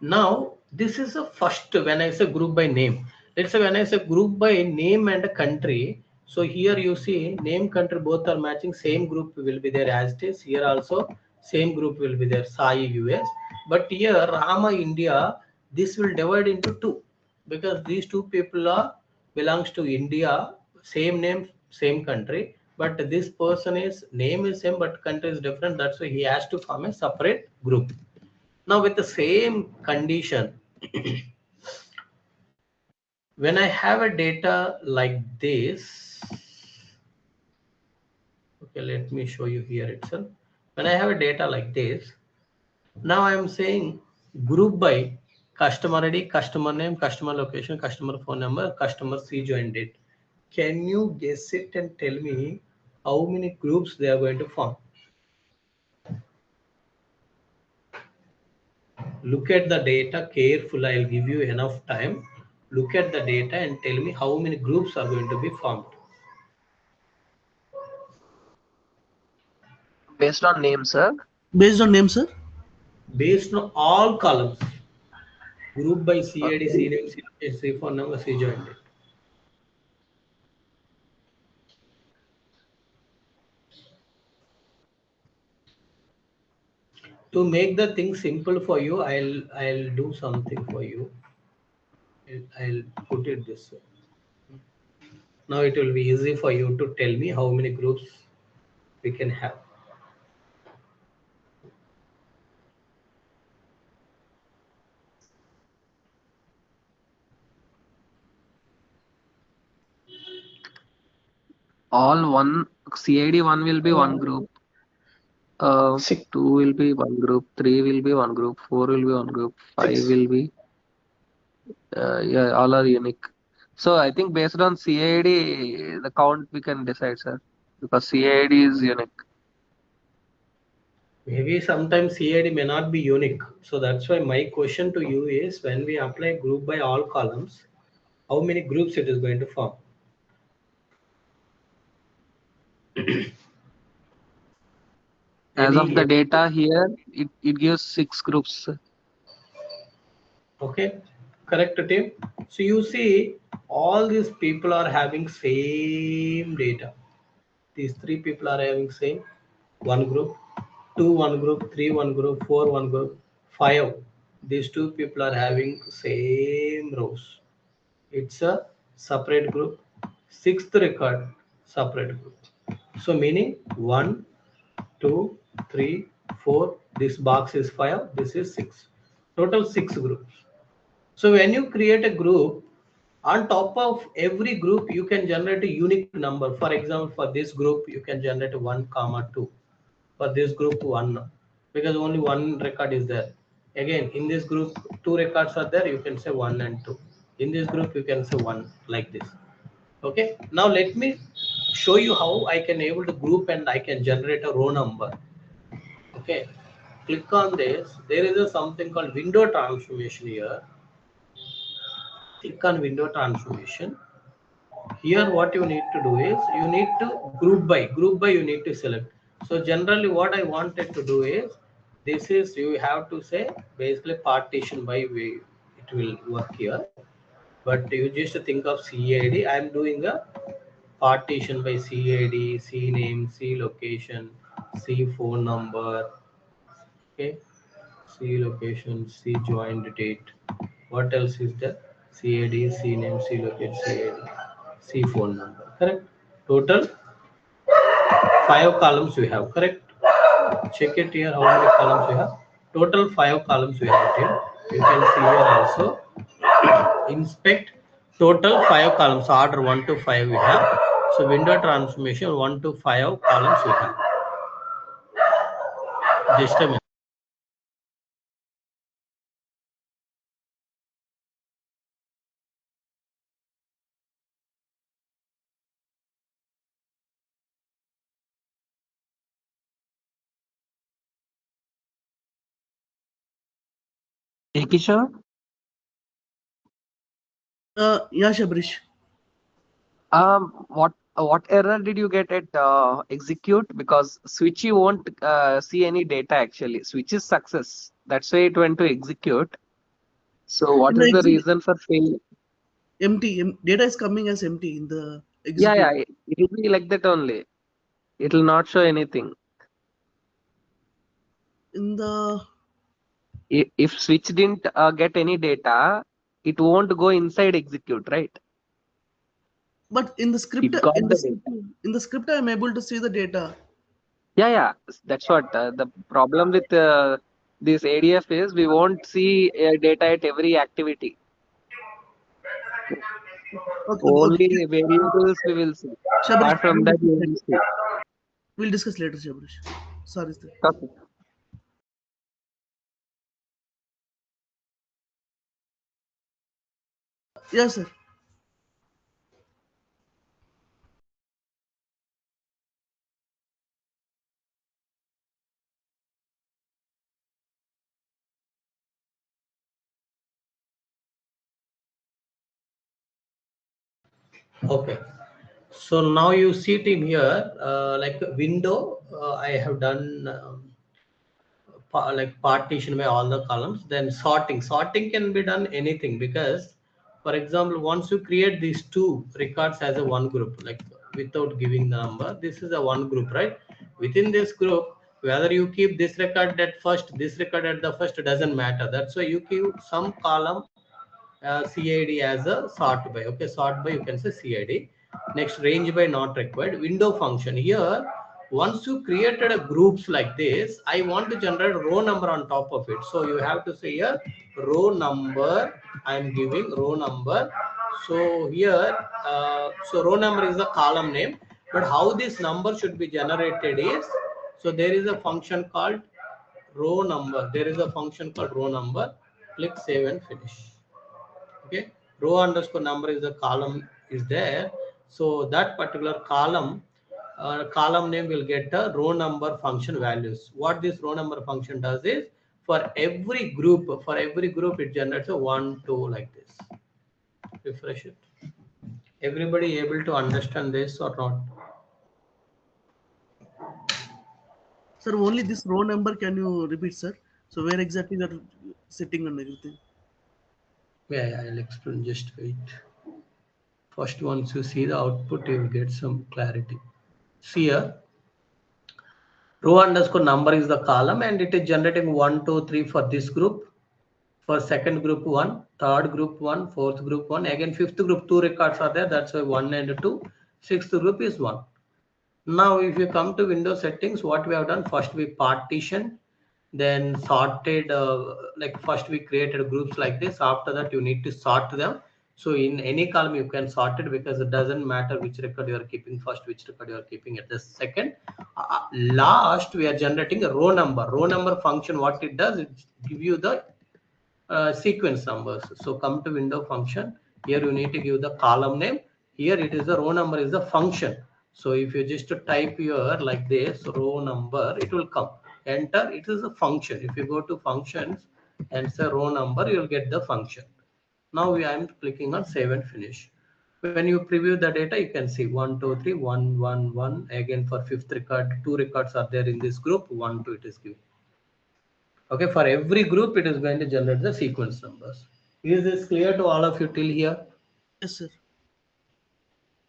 Now this is a first when I say group by name. Let's say when I say group by name and country. So here you see name, country both are matching, same group will be there as it is. Here also same group will be there, Sai US. But here Rama India, this will divide into two because these two people are belongs to India, same name, same country. But this person is name is same but country is different. That's why he has to form a separate group. Now with the same condition, when I have a data like this, okay, let me show you here itself. When I have a data like this, now I am saying group by customer ID, customer name, customer location, customer phone number, customer C join date. Can you guess it and tell me how many groups they are going to form? Look at the data carefully. I'll give you enough time. Look at the data and tell me how many groups are going to be formed. Based on name, sir. Based on name, sir. Based on all columns, group by CID, Okay. CNAME, CLOcation, C phone number, C join date. To make the thing simple for you, I'll do something for you. I'll put it this way. Now it will be easy for you to tell me how many groups we can have. All one CID one will be one group. 6. 2 will be one group. 3 will be one group. 4 will be one group. 5 6. will be yeah, all are unique. So I think based on CID, the count we can decide, sir, because CID is unique. Maybe sometimes CID may not be unique. So that's why my question to you is when we apply group by all columns, how many groups it is going to form? As of the Any data here, it gives 6 groups. okay, correct team. So you see all these people are having same data. These three people are having same one group, two one group, three one group, four one group, five. These two people are having same rows. It's a separate group. Sixth record, separate group. So meaning 1, 2, 3, 4. This box is 5. This is 6. Total 6 groups. So when you create a group, on top of every group, you can generate a unique number. For example, for this group, you can generate 1, 2. For this group, 1, because only one record is there. Again, in this group, 2 records are there. You can say 1 and 2. In this group, you can say 1 like this. Okay. Now let me show you how I can able to group and I can generate a row number. Okay. Click on this. There is a something called window transformation here. Click on window transformation. Here what you need to do is you need to group by you need to select. So generally what I wanted to do is this is you have to say basically partition by way it will work here, but you just think of CID. I am doing a partition by CID, C name, C location, C phone number. Okay, C location, C joined date. What else is there? CAD, C name, C location, CAD, C phone number. Correct. Total 5 columns we have. Correct. Check it here. How many columns we have? Total 5 columns we have here. You can see here also. Inspect. Total 5 columns. Order 1 to 5 we have. So window transformation 1 to 5 columns we have. Just a minute. Kishore? Yeah, Shabrish. What error did you get at execute? Because switch you won't see any data actually. Switch is success. That's why it went to execute. So what In the is the execute, reason for failure? data is coming as empty in the Yeah, execute. yeah, it will be like that only. It will not show anything. In the If switch didn't get any data, it won't go inside execute, right? but in the script It got in the the data. script in the script I am able to see the data. Yeah, yeah. That's what the problem with this ADF is. We won't see data at every activity. Okay, okay. Only variables we will see. Shabrish, Apart from that, we won't see. we'll discuss later, Shabrish. Sorry, sir. Okay. Yes, sir. Okay. So now you see it in here, like a window. I have done like partition by all the columns. Then sorting can be done anything, because for example, once you create these two records as a one group, like without giving the number, this is a one group, right? Within this group, whether you keep this record at first, this record at the first, doesn't matter. That's why you keep some column CID as a sort by. Okay, sort by, you can say CID. Next, range by not required. Window function here. Once you created a groups like this, I want to generate row number on top of it. So you have to say here row number. I am giving row number. So here, so row number is the column name. But how this number should be generated is, so there is a function called row number. There is a function called row number. Click save and finish. Okay, row underscore number is the column is there. So that particular column name will get a row number function values. What this row number function does is, for every group it generates a 1 2 like this. Refresh it. Everybody able to understand this or not? Sir, only this row number can you repeat, sir? So where exactly you are sitting and everything? Yeah, I'll explain, just wait. First, once you see the output, you will get some clarity. See here, row underscore number is the column, and it is generating 1 2 3 for this group. For second group 1, third group 1, fourth group 1, again fifth group 2 records are there. That's why 1 and 2. Sixth group is 1. Now if you come to window settings, what we have done, first we partition, then sorted, like first we created groups like this. After that you need to sort them. So in any column you can sort it, because it doesn't matter which record you are keeping first, which record you are keeping at the second. Last we are generating a row number. Row number function, what it does, it give you the sequence numbers. So come to window function. Here you need to give the column name. Here it is the row number is the function. So if you just type here like this, row number, it will come. Enter, it is a function. If you go to functions and say row number, you will get the function. Now I am clicking on save and finish. When you preview the data, you can see 1 2 3 1 1 1. Again for fifth record, 2 records are there in this group. 1 2 it is given. Okay, for every group it is going to generate the sequence numbers. Is this clear to all of you till here? Yes, sir.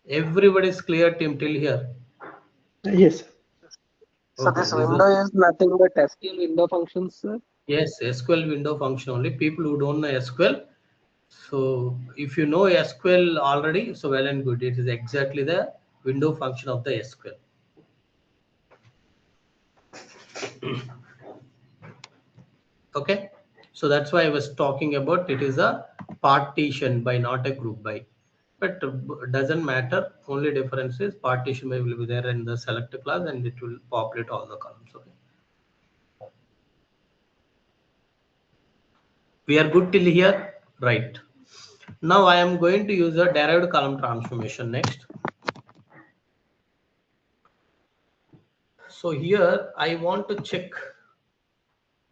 Everybody is clear, team, till here? Yes. So Okay, this this window is, is nothing but SQL window functions, sir. yes, SQL window function only. People who don't know SQL, so if you know SQL already, so well and good. It is exactly the window function of the SQL. Okay, so that's why I was talking about it is a partition by, not a group by. but doesn't matter. Only difference is partition will be there in the select class and it will populate all the columns. Okay. We are good till here, right? Now I am going to use a derived column transformation next. So here I want to check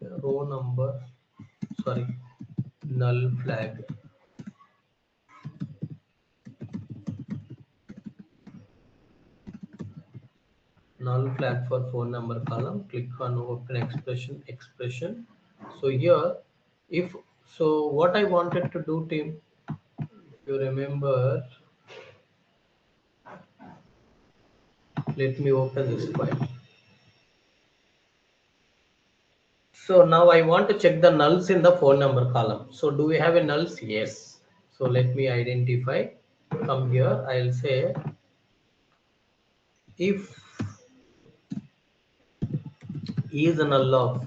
row number, sorry, null flag. Null flag for phone number column. Click on open expression. So here, if so, what I wanted to do, team, if you remember, let me open this file. So now I want to check the nulls in the phone number column. So do we have a nulls? Yes. So let me identify. Come here. I'll say if is null of,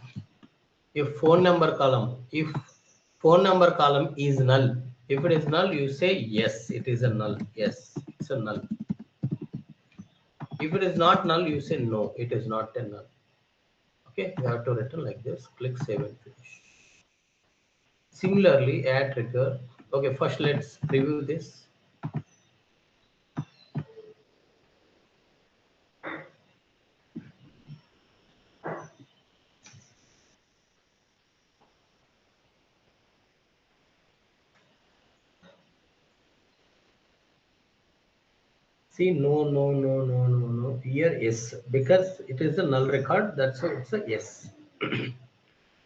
if phone number column, if phone number column is null. If it is null, you say yes, it is a null. Yes, it's a null. If it is not null, you say no, it is not a null. Okay, you have to return like this. Click save and finish. Similarly, add trigger. Okay, first let's preview this. See, no. Here, yes, because it is a null record. That's why it's a yes.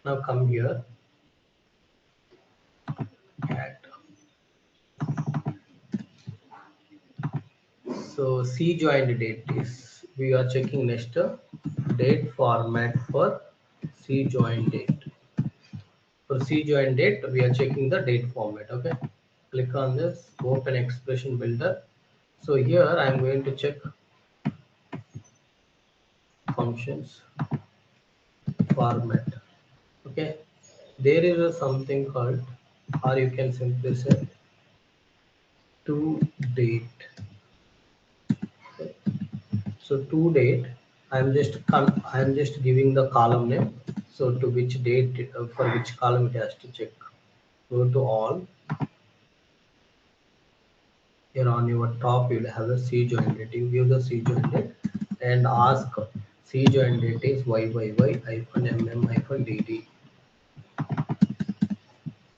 Now come here. Add. So C joined date is, we are checking next date format for C joined date. For C joined date, we are checking the date format. Okay. Click on this, open expression builder. So here I am going to check functions format. Okay. There is a something called, or you can simply say to date. Okay. So to date, I am just giving the column name. So to which date, for which column it has to check. Go to all. Here on your top, you will have the C join date. You give the C join date and ask C join date is YYY-MM-DD.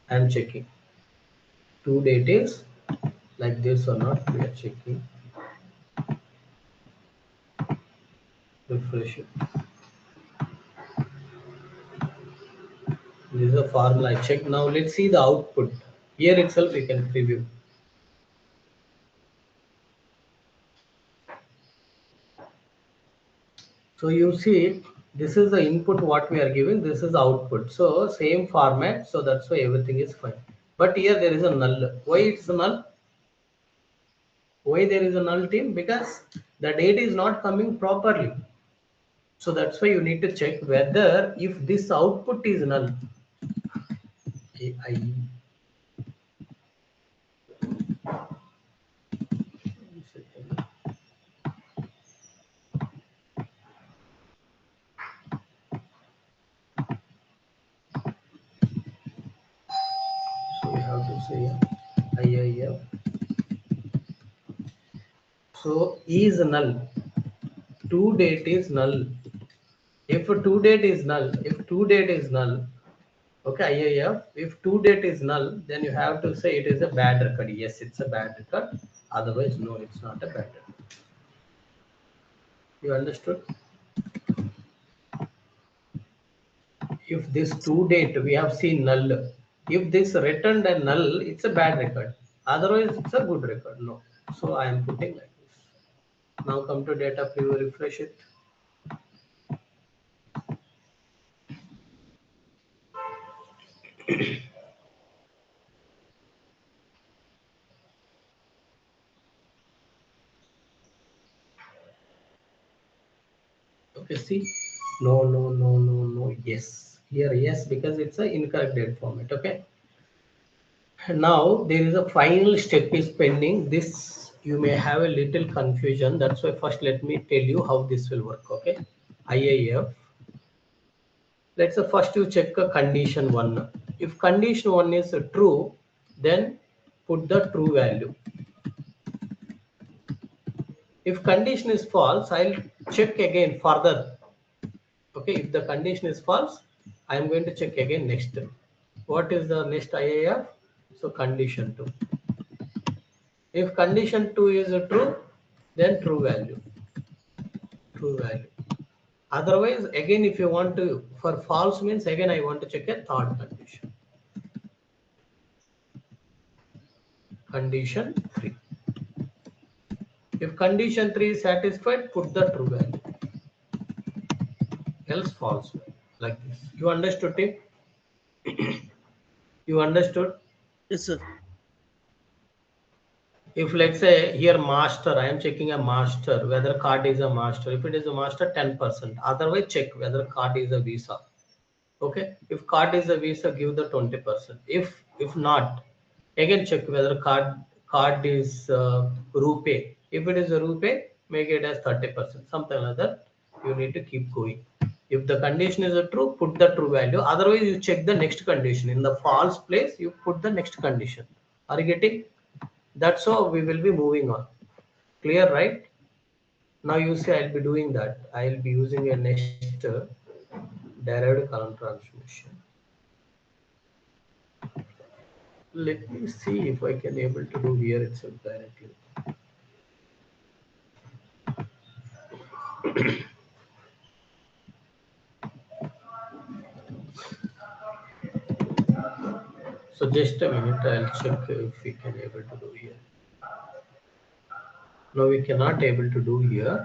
I am checking. To date is like this or not. We are checking. Refresh it. This is a formula I check. Now let's see the output. Here itself we can preview. So you see, this is the input what we are giving. This is the output. So same format. So that's why everything is fine. But here there is a null. Why it's a null? Why there is a null, team? Because the date is not coming properly. So that's why you need to check whether if this output is null. So you have to say IIF. So is null. To date is null. If to date is null, okay, IIF, if to date is null, then you have to say it is a bad record. Yes, it's a bad record. Otherwise, no, it's not a bad record. You understood? If this to date we have seen null, if this returned a null, it's a bad record. Otherwise, it's a good record. No. So I am putting like this. Now come to data preview, refresh it. Okay, see, no, yes, here yes, because it's a incorrect date format. Okay, Now there is a final step is pending. This you may have a little confusion. That's why first let me tell you how this will work. Okay, IIF. Let's say first you check a condition one. If condition one is true, then put the true value. If condition is false, I'll check again further. Okay, if the condition is false, I am going to check again next. What is the next IIF? So condition 2. If condition 2 is true, then true value. True value. Otherwise, again, if you want to, for false means again I want to check a third condition. Condition 3. If condition 3 is satisfied, put the true value. Else false. Like this. You understood it? You understood? Yes, sir. If let's say here master, I am checking a master, whether card is a master. If it is a master, 10%. Otherwise, check whether card is a visa. Okay. If card is a visa, give the 20%. If not, again check whether card is rupee. If it is a rupee, make it as 30%. Something like that. You need to keep going. If the condition is a true, put the true value. Otherwise, you check the next condition. In the false place, you put the next condition. Are you getting? That's how we will be moving on. Clear, right? Now you see I'll be doing that. I'll be using a next derived column transformation. Let me see if I can able to do here itself directly. So just a minute, I'll check if we can able to do here. No, we cannot able to do here.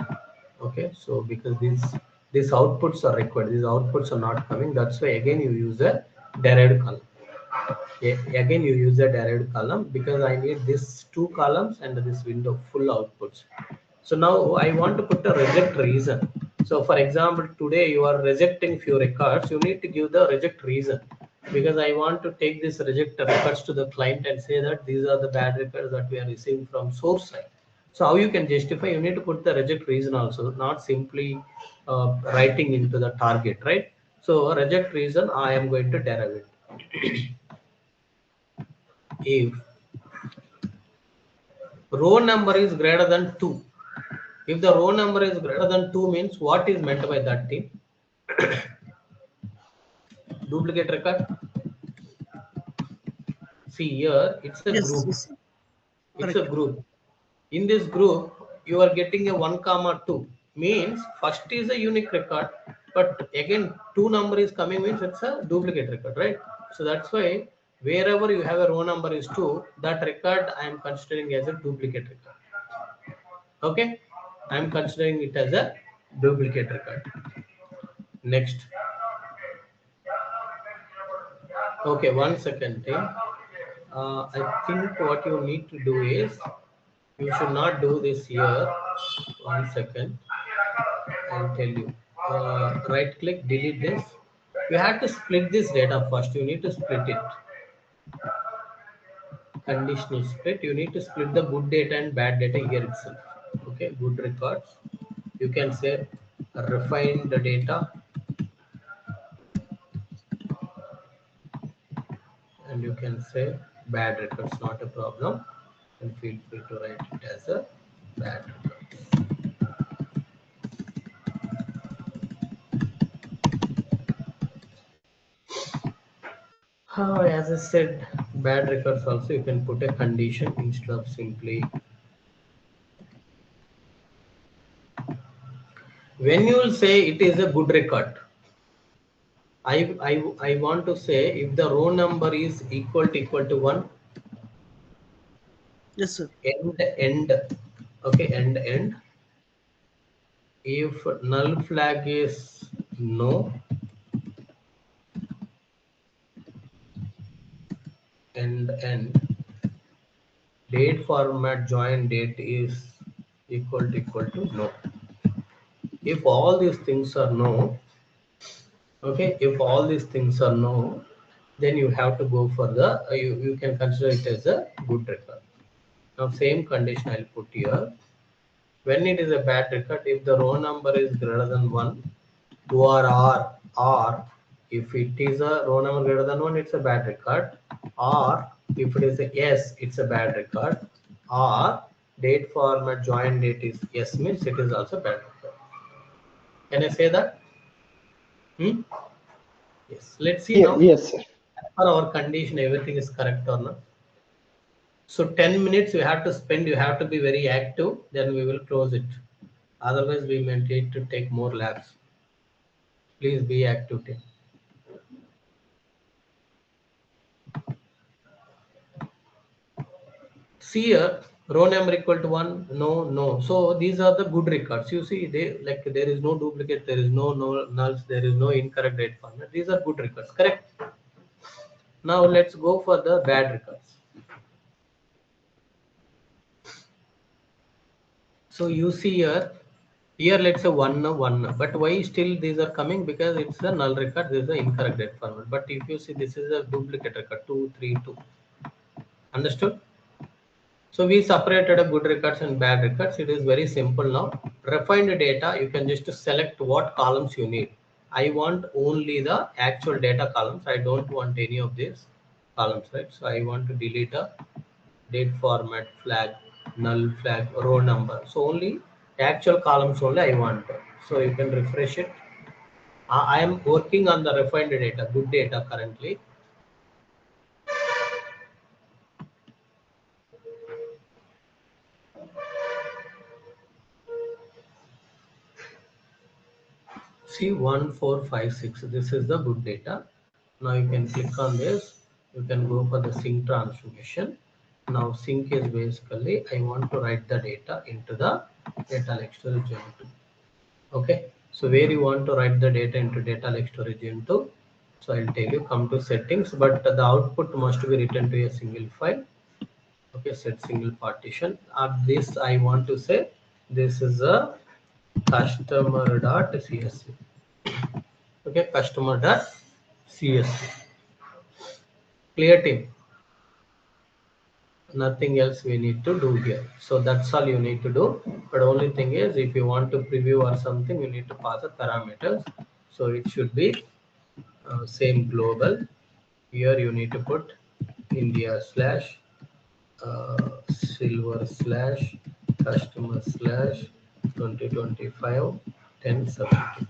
Okay, so because these outputs are required, these outputs are not coming. That's why again you use a derived column. Again you use a derived column because I need these two columns and this window full outputs. So now I want to put a reject reason. So for example, today you are rejecting few records, you need to give the reject reason, because I want to take this reject records to the client and say that these are the bad records that we are receiving from source side. So how you can justify, you need to put the reject reason also, not simply writing into the target, right? So reject reason, I am going to derive it. If row number is greater than 2, if the row number is greater than 2 means what is meant by that team? Duplicate record. See here, it's a Yes, group. yes. It's a Correct. group. In this group, you are getting a 1, 2 means first is a unique record, but again 2 number is coming means it's a duplicate record, right? So that's why wherever you have a row number is 2, that record I am considering as a duplicate record. Okay, I am considering it as a duplicate record. Next. Okay, 1 second. I think what you need to do is, you should not do this here. 1 second, I'll tell you. Right click, delete this. You have to split this data first. You need to split it. Conditional split. You need to split the good data and bad data here itself. Okay, good records. You can say refine the data, and you can say bad records, not a problem. And feel free to write it as a bad records. As I said, bad records also you can put a condition instead of simply. When you will say it is a good record, I want to say if the row number is equal to 1, Yes, sir. end, okay, end. If null flag is no, end. Date format join date is equal to no. If all these things are no, okay, if all these things are no, then you have to go for the, you can consider it as a good record. Now same condition I'll put here. When it is a bad record, if the row number is greater than 1, or if it is a row number greater than 1, it's a bad record, or if it is a yes, it's a bad record, or date format join date is yes, means it is also bad record. Can I say that? Yes. Let's see now. Yes, sir. For our condition, everything is correct or not. So 10 minutes you have to spend, you have to be very active, then we will close it. Otherwise, we may need to take more labs. Please be active. Team. See here, row number equal to 1, no. So these are the good records. You see, they like there is no duplicate, there is no nulls, there is no incorrect date format. These are good records, correct? Now let's go for the bad records. So you see here let's say 1, but why still these are coming? Because it's a null record, this is an incorrect date format. But if you see, this is a duplicate record, 2, 3, 2. Understood? So we separated a good records and bad records. It is very simple now. Refined data, you can just select what columns you need. I want only the actual data columns. I don't want any of these columns, right? So I want to delete a date format flag, null flag, row number. So only actual columns only I want. So you can refresh it. I am working on the refined data, good data currently. See 1, 4, 5, 6. This is the good data. Now you can click on this. You can go for the sync transformation. Now sync is basically I want to write the data into the data lake storage into. Okay. So where you want to write the data into data lake storage into. So I'll tell you, come to settings, but the output must be written to a single file. Okay, set single partition. This I want to say this is a customer.csv. Okay, customer.csv. Clear, team? Nothing else we need to do here. So that's all you need to do. But only thing is, if you want to preview or something, you need to pass the parameters. So it should be same global. Here you need to put India slash silver slash customer slash 2025 1070.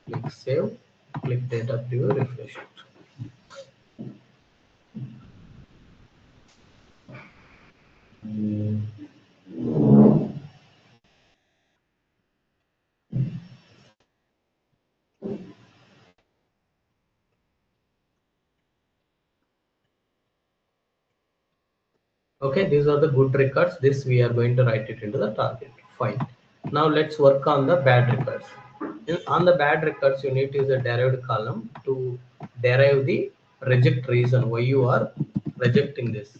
Click save, click data preview, refresh it. Okay, these are the good records. This we are going to write it into the target. Fine. Now let's work on the bad records. On the bad records, you need to use a derived column to derive the reject reason why you are rejecting this.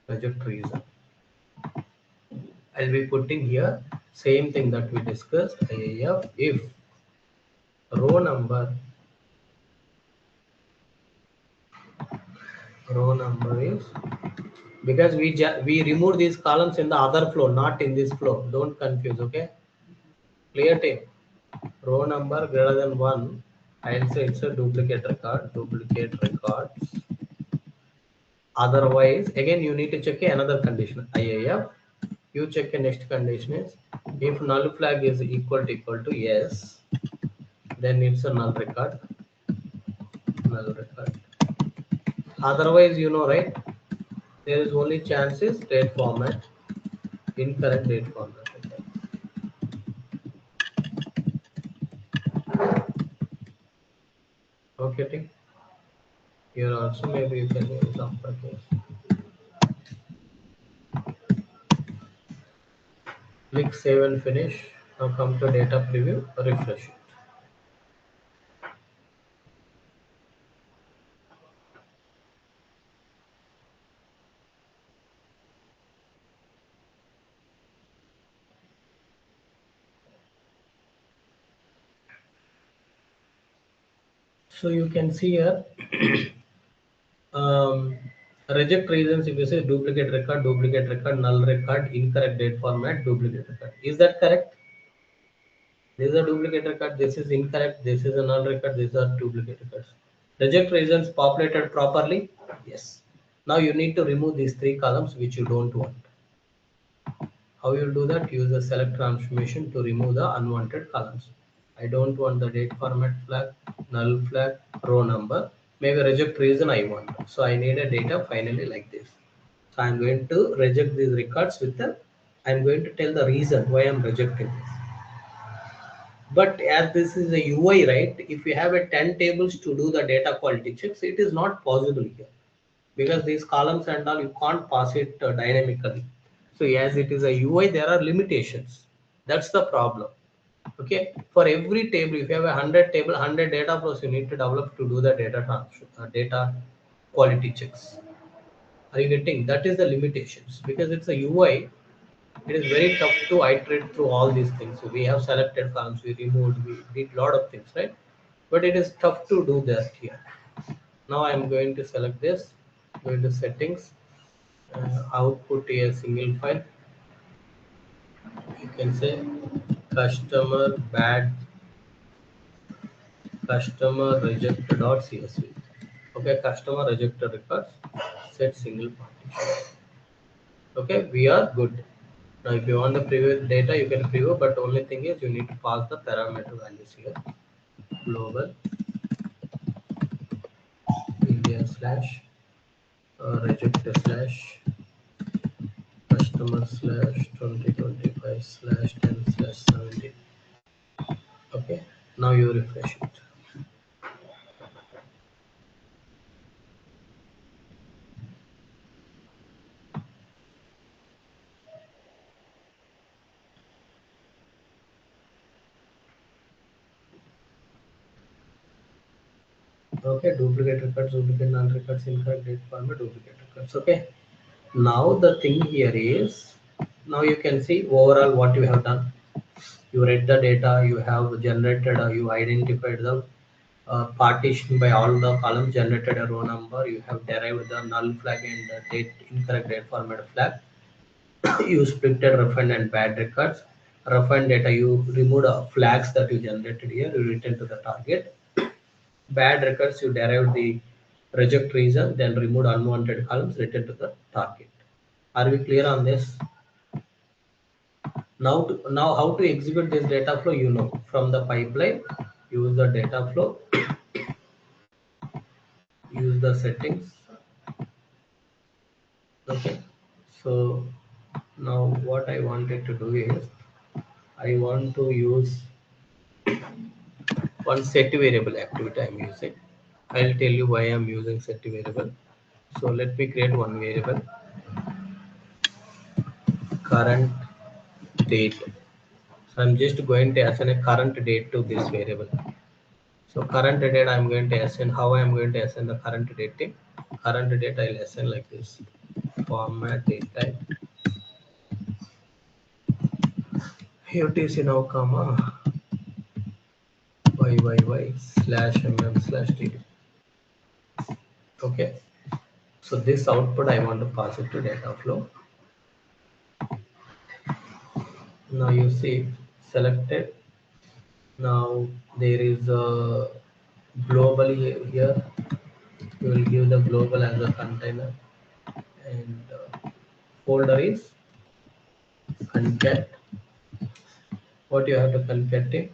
Reject reason. I'll be putting here same thing that we discussed. IIF if row number is, because we remove these columns in the other flow, not in this flow. Don't confuse. Okay, clear, team? Row number greater than 1, I'll say it's a duplicate record. Duplicate records. Otherwise, again you need to check another condition. IIF. You check a next condition is if null flag is equal to yes, then it's a null record. Null record. Otherwise, you know, right? There is only chances date format, incorrect date format. Okay, team. Here also maybe you can use uppercase. Click save and finish. Now come to data preview, refresh it. So you can see here reject reasons. If you say duplicate record, null record, incorrect date format, duplicate record. Is that correct? This is a duplicate record. This is incorrect. This is a null record. These are duplicate records. Reject reasons populated properly. Yes. Now you need to remove these three columns which you don't want. How you will do that? Use the select transformation to remove the unwanted columns. I don't want the date format flag, null flag, row number. Maybe reject reason I want. So I need a data finally like this. So I'm going to reject these records with the, I'm going to tell the reason why I'm rejecting this. But as this is a UI, right? If you have a 10 tables to do the data quality checks, it is not possible here because these columns and all you can't pass it dynamically. So as it is a UI, there are limitations. That's the problem. Okay, for every table, if you have 100 table, 100 data flows you need to develop to do the data quality checks. Are you getting? That is the limitations because it's a UI. It is very tough to iterate through all these things. So we have selected columns, we removed, we did a lot of things, right? But it is tough to do that here. Now I am going to select this, go into settings, output a single file. You can say customer bad customer reject.csv. Okay, customer rejected records, set single partition. Okay, we are good. Now if you want the preview data, you can preview, but only thing is you need to pass the parameter values here. Global India slash reject slash customer slash 2025 slash 10 slash 17. Okay, now you refresh it. Okay, duplicate records, duplicate null records, incorrect date format, duplicate records. Okay, now the thing here is, now you can see overall what you have done. You read the data, you have generated, you identified the partition by all the columns, generated a row number, you have derived the null flag and the date incorrect date format flag. You splitted rough and bad records. Rough and data, you removed flags that you generated here, you return to the target. Bad records, you derived the reject reason, then removed unwanted columns, return to the target. Are we clear on this? Now how to execute this data flow, you know, from the pipeline, use the data flow, use the settings. Okay, so now what I wanted to do is I want to use one set variable activity I'm using. I'll tell you why I'm using set variable. So let me create one variable, current date. So I'm just going to assign a current date to this variable. So current date I'm going to assign, how I'm going to assign the current date thing. Current date I'll assign like this, format date type utc now comma yy slash slash dd. Okay, so this output I want to pass it to data flow. Now you see selected. Now there is a globally here. You will give the global as a container, and folder is concat. What you have to concat it?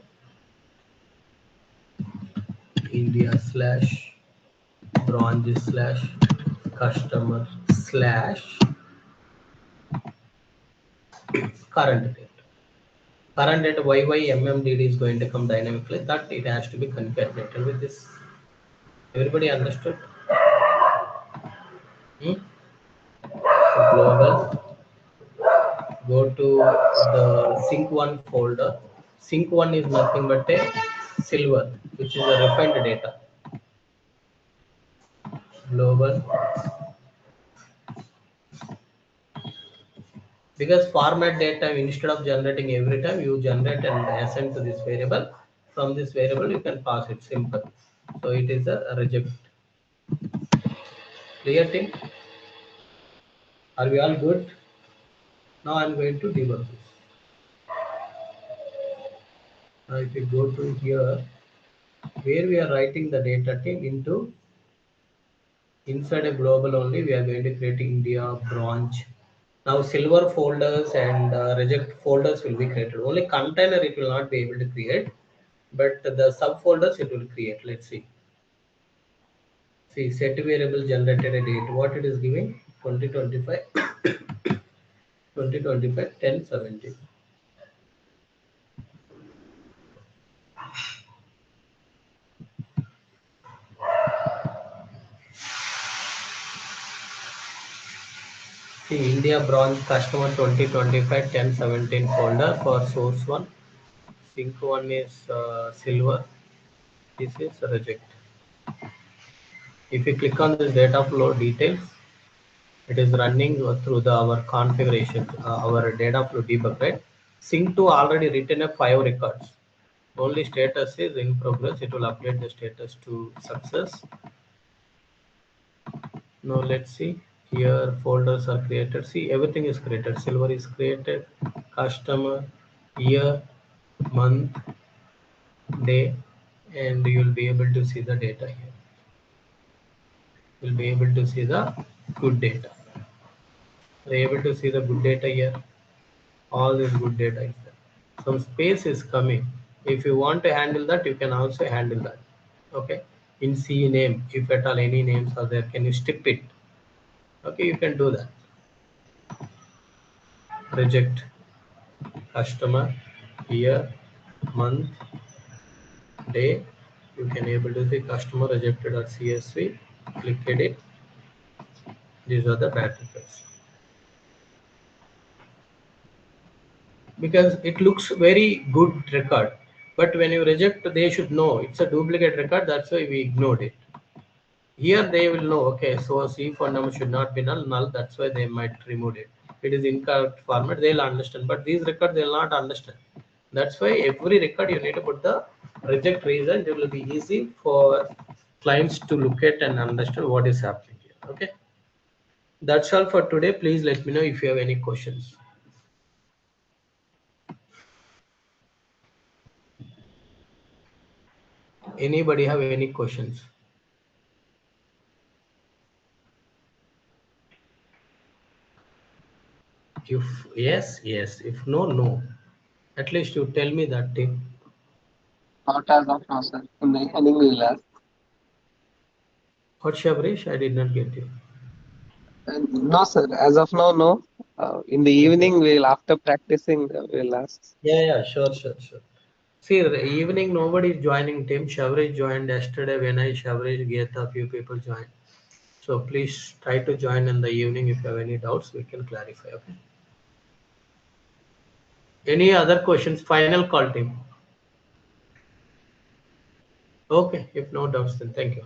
India slash bronze slash customer slash current date. Current date YYMMDD is going to come dynamically. That it has to be concatenated with this. Everybody understood? So global. Go to the sync1 folder. Sync1 is nothing but a silver, which is a refined data. Global. Because format data, instead of generating every time, you generate and assign to this variable. From this variable, you can pass it simple. So it is a reject. Clear thing? Are we all good? Now I'm going to debug this. Now if you go to here, where we are writing the data team into inside a global only, we are going to create India branch. Now silver folders and reject folders will be created. Only container it will not be able to create, but the subfolders it will create. Let's see. See, set variable generated a date. What it is giving? 2025, 2025, 10/17. See, India branch customer 2025, 10/17 folder for source one. Sync one is silver. This is reject. If you click on this data flow details, it is running through our configuration, our data flow debug, right? Sync 2 already written a 5 records. Only status is in progress. It will update the status to success. Now let's see. Here folders are created. See, everything is created. Silver is created. Customer, year, month, day, and you will be able to see the data here. You'll be able to see the good data. Are you able to see the good data here? All this good data is there. Some space is coming. If you want to handle that, you can also handle that. Okay. In C name, if at all any names are there, can you strip it? Okay, you can do that. Reject customer, year, month, day. You can able to see customer rejected or CSV. Click edit. These are the bad records. Because it looks very good record, but when you reject, they should know it's a duplicate record. That's why we ignored it. Here they will know, okay, so C for number should not be null. That's why they might remove it. It is incorrect format. They'll understand, but these records they'll not understand. That's why every record you need to put the reject reason. It will be easy for clients to look at and understand what is happening here. Okay, that's all for today. Please let me know if you have any questions. Anybody have any questions? If yes, yes. If no, no. At least you tell me that thing. Not as of now, sir. In the evening we'll ask. What, Shabresh? I did not get you. No, sir. As of now, no. In the evening, we'll after practicing, we'll ask. Yeah, sure. See, the evening nobody is joining team. Shabresh joined yesterday. When I Shabresh get a few people joined. So please try to join in the evening. If you have any doubts, we can clarify. Okay. Any other questions? Final call team. Okay. If no doubts, then thank you.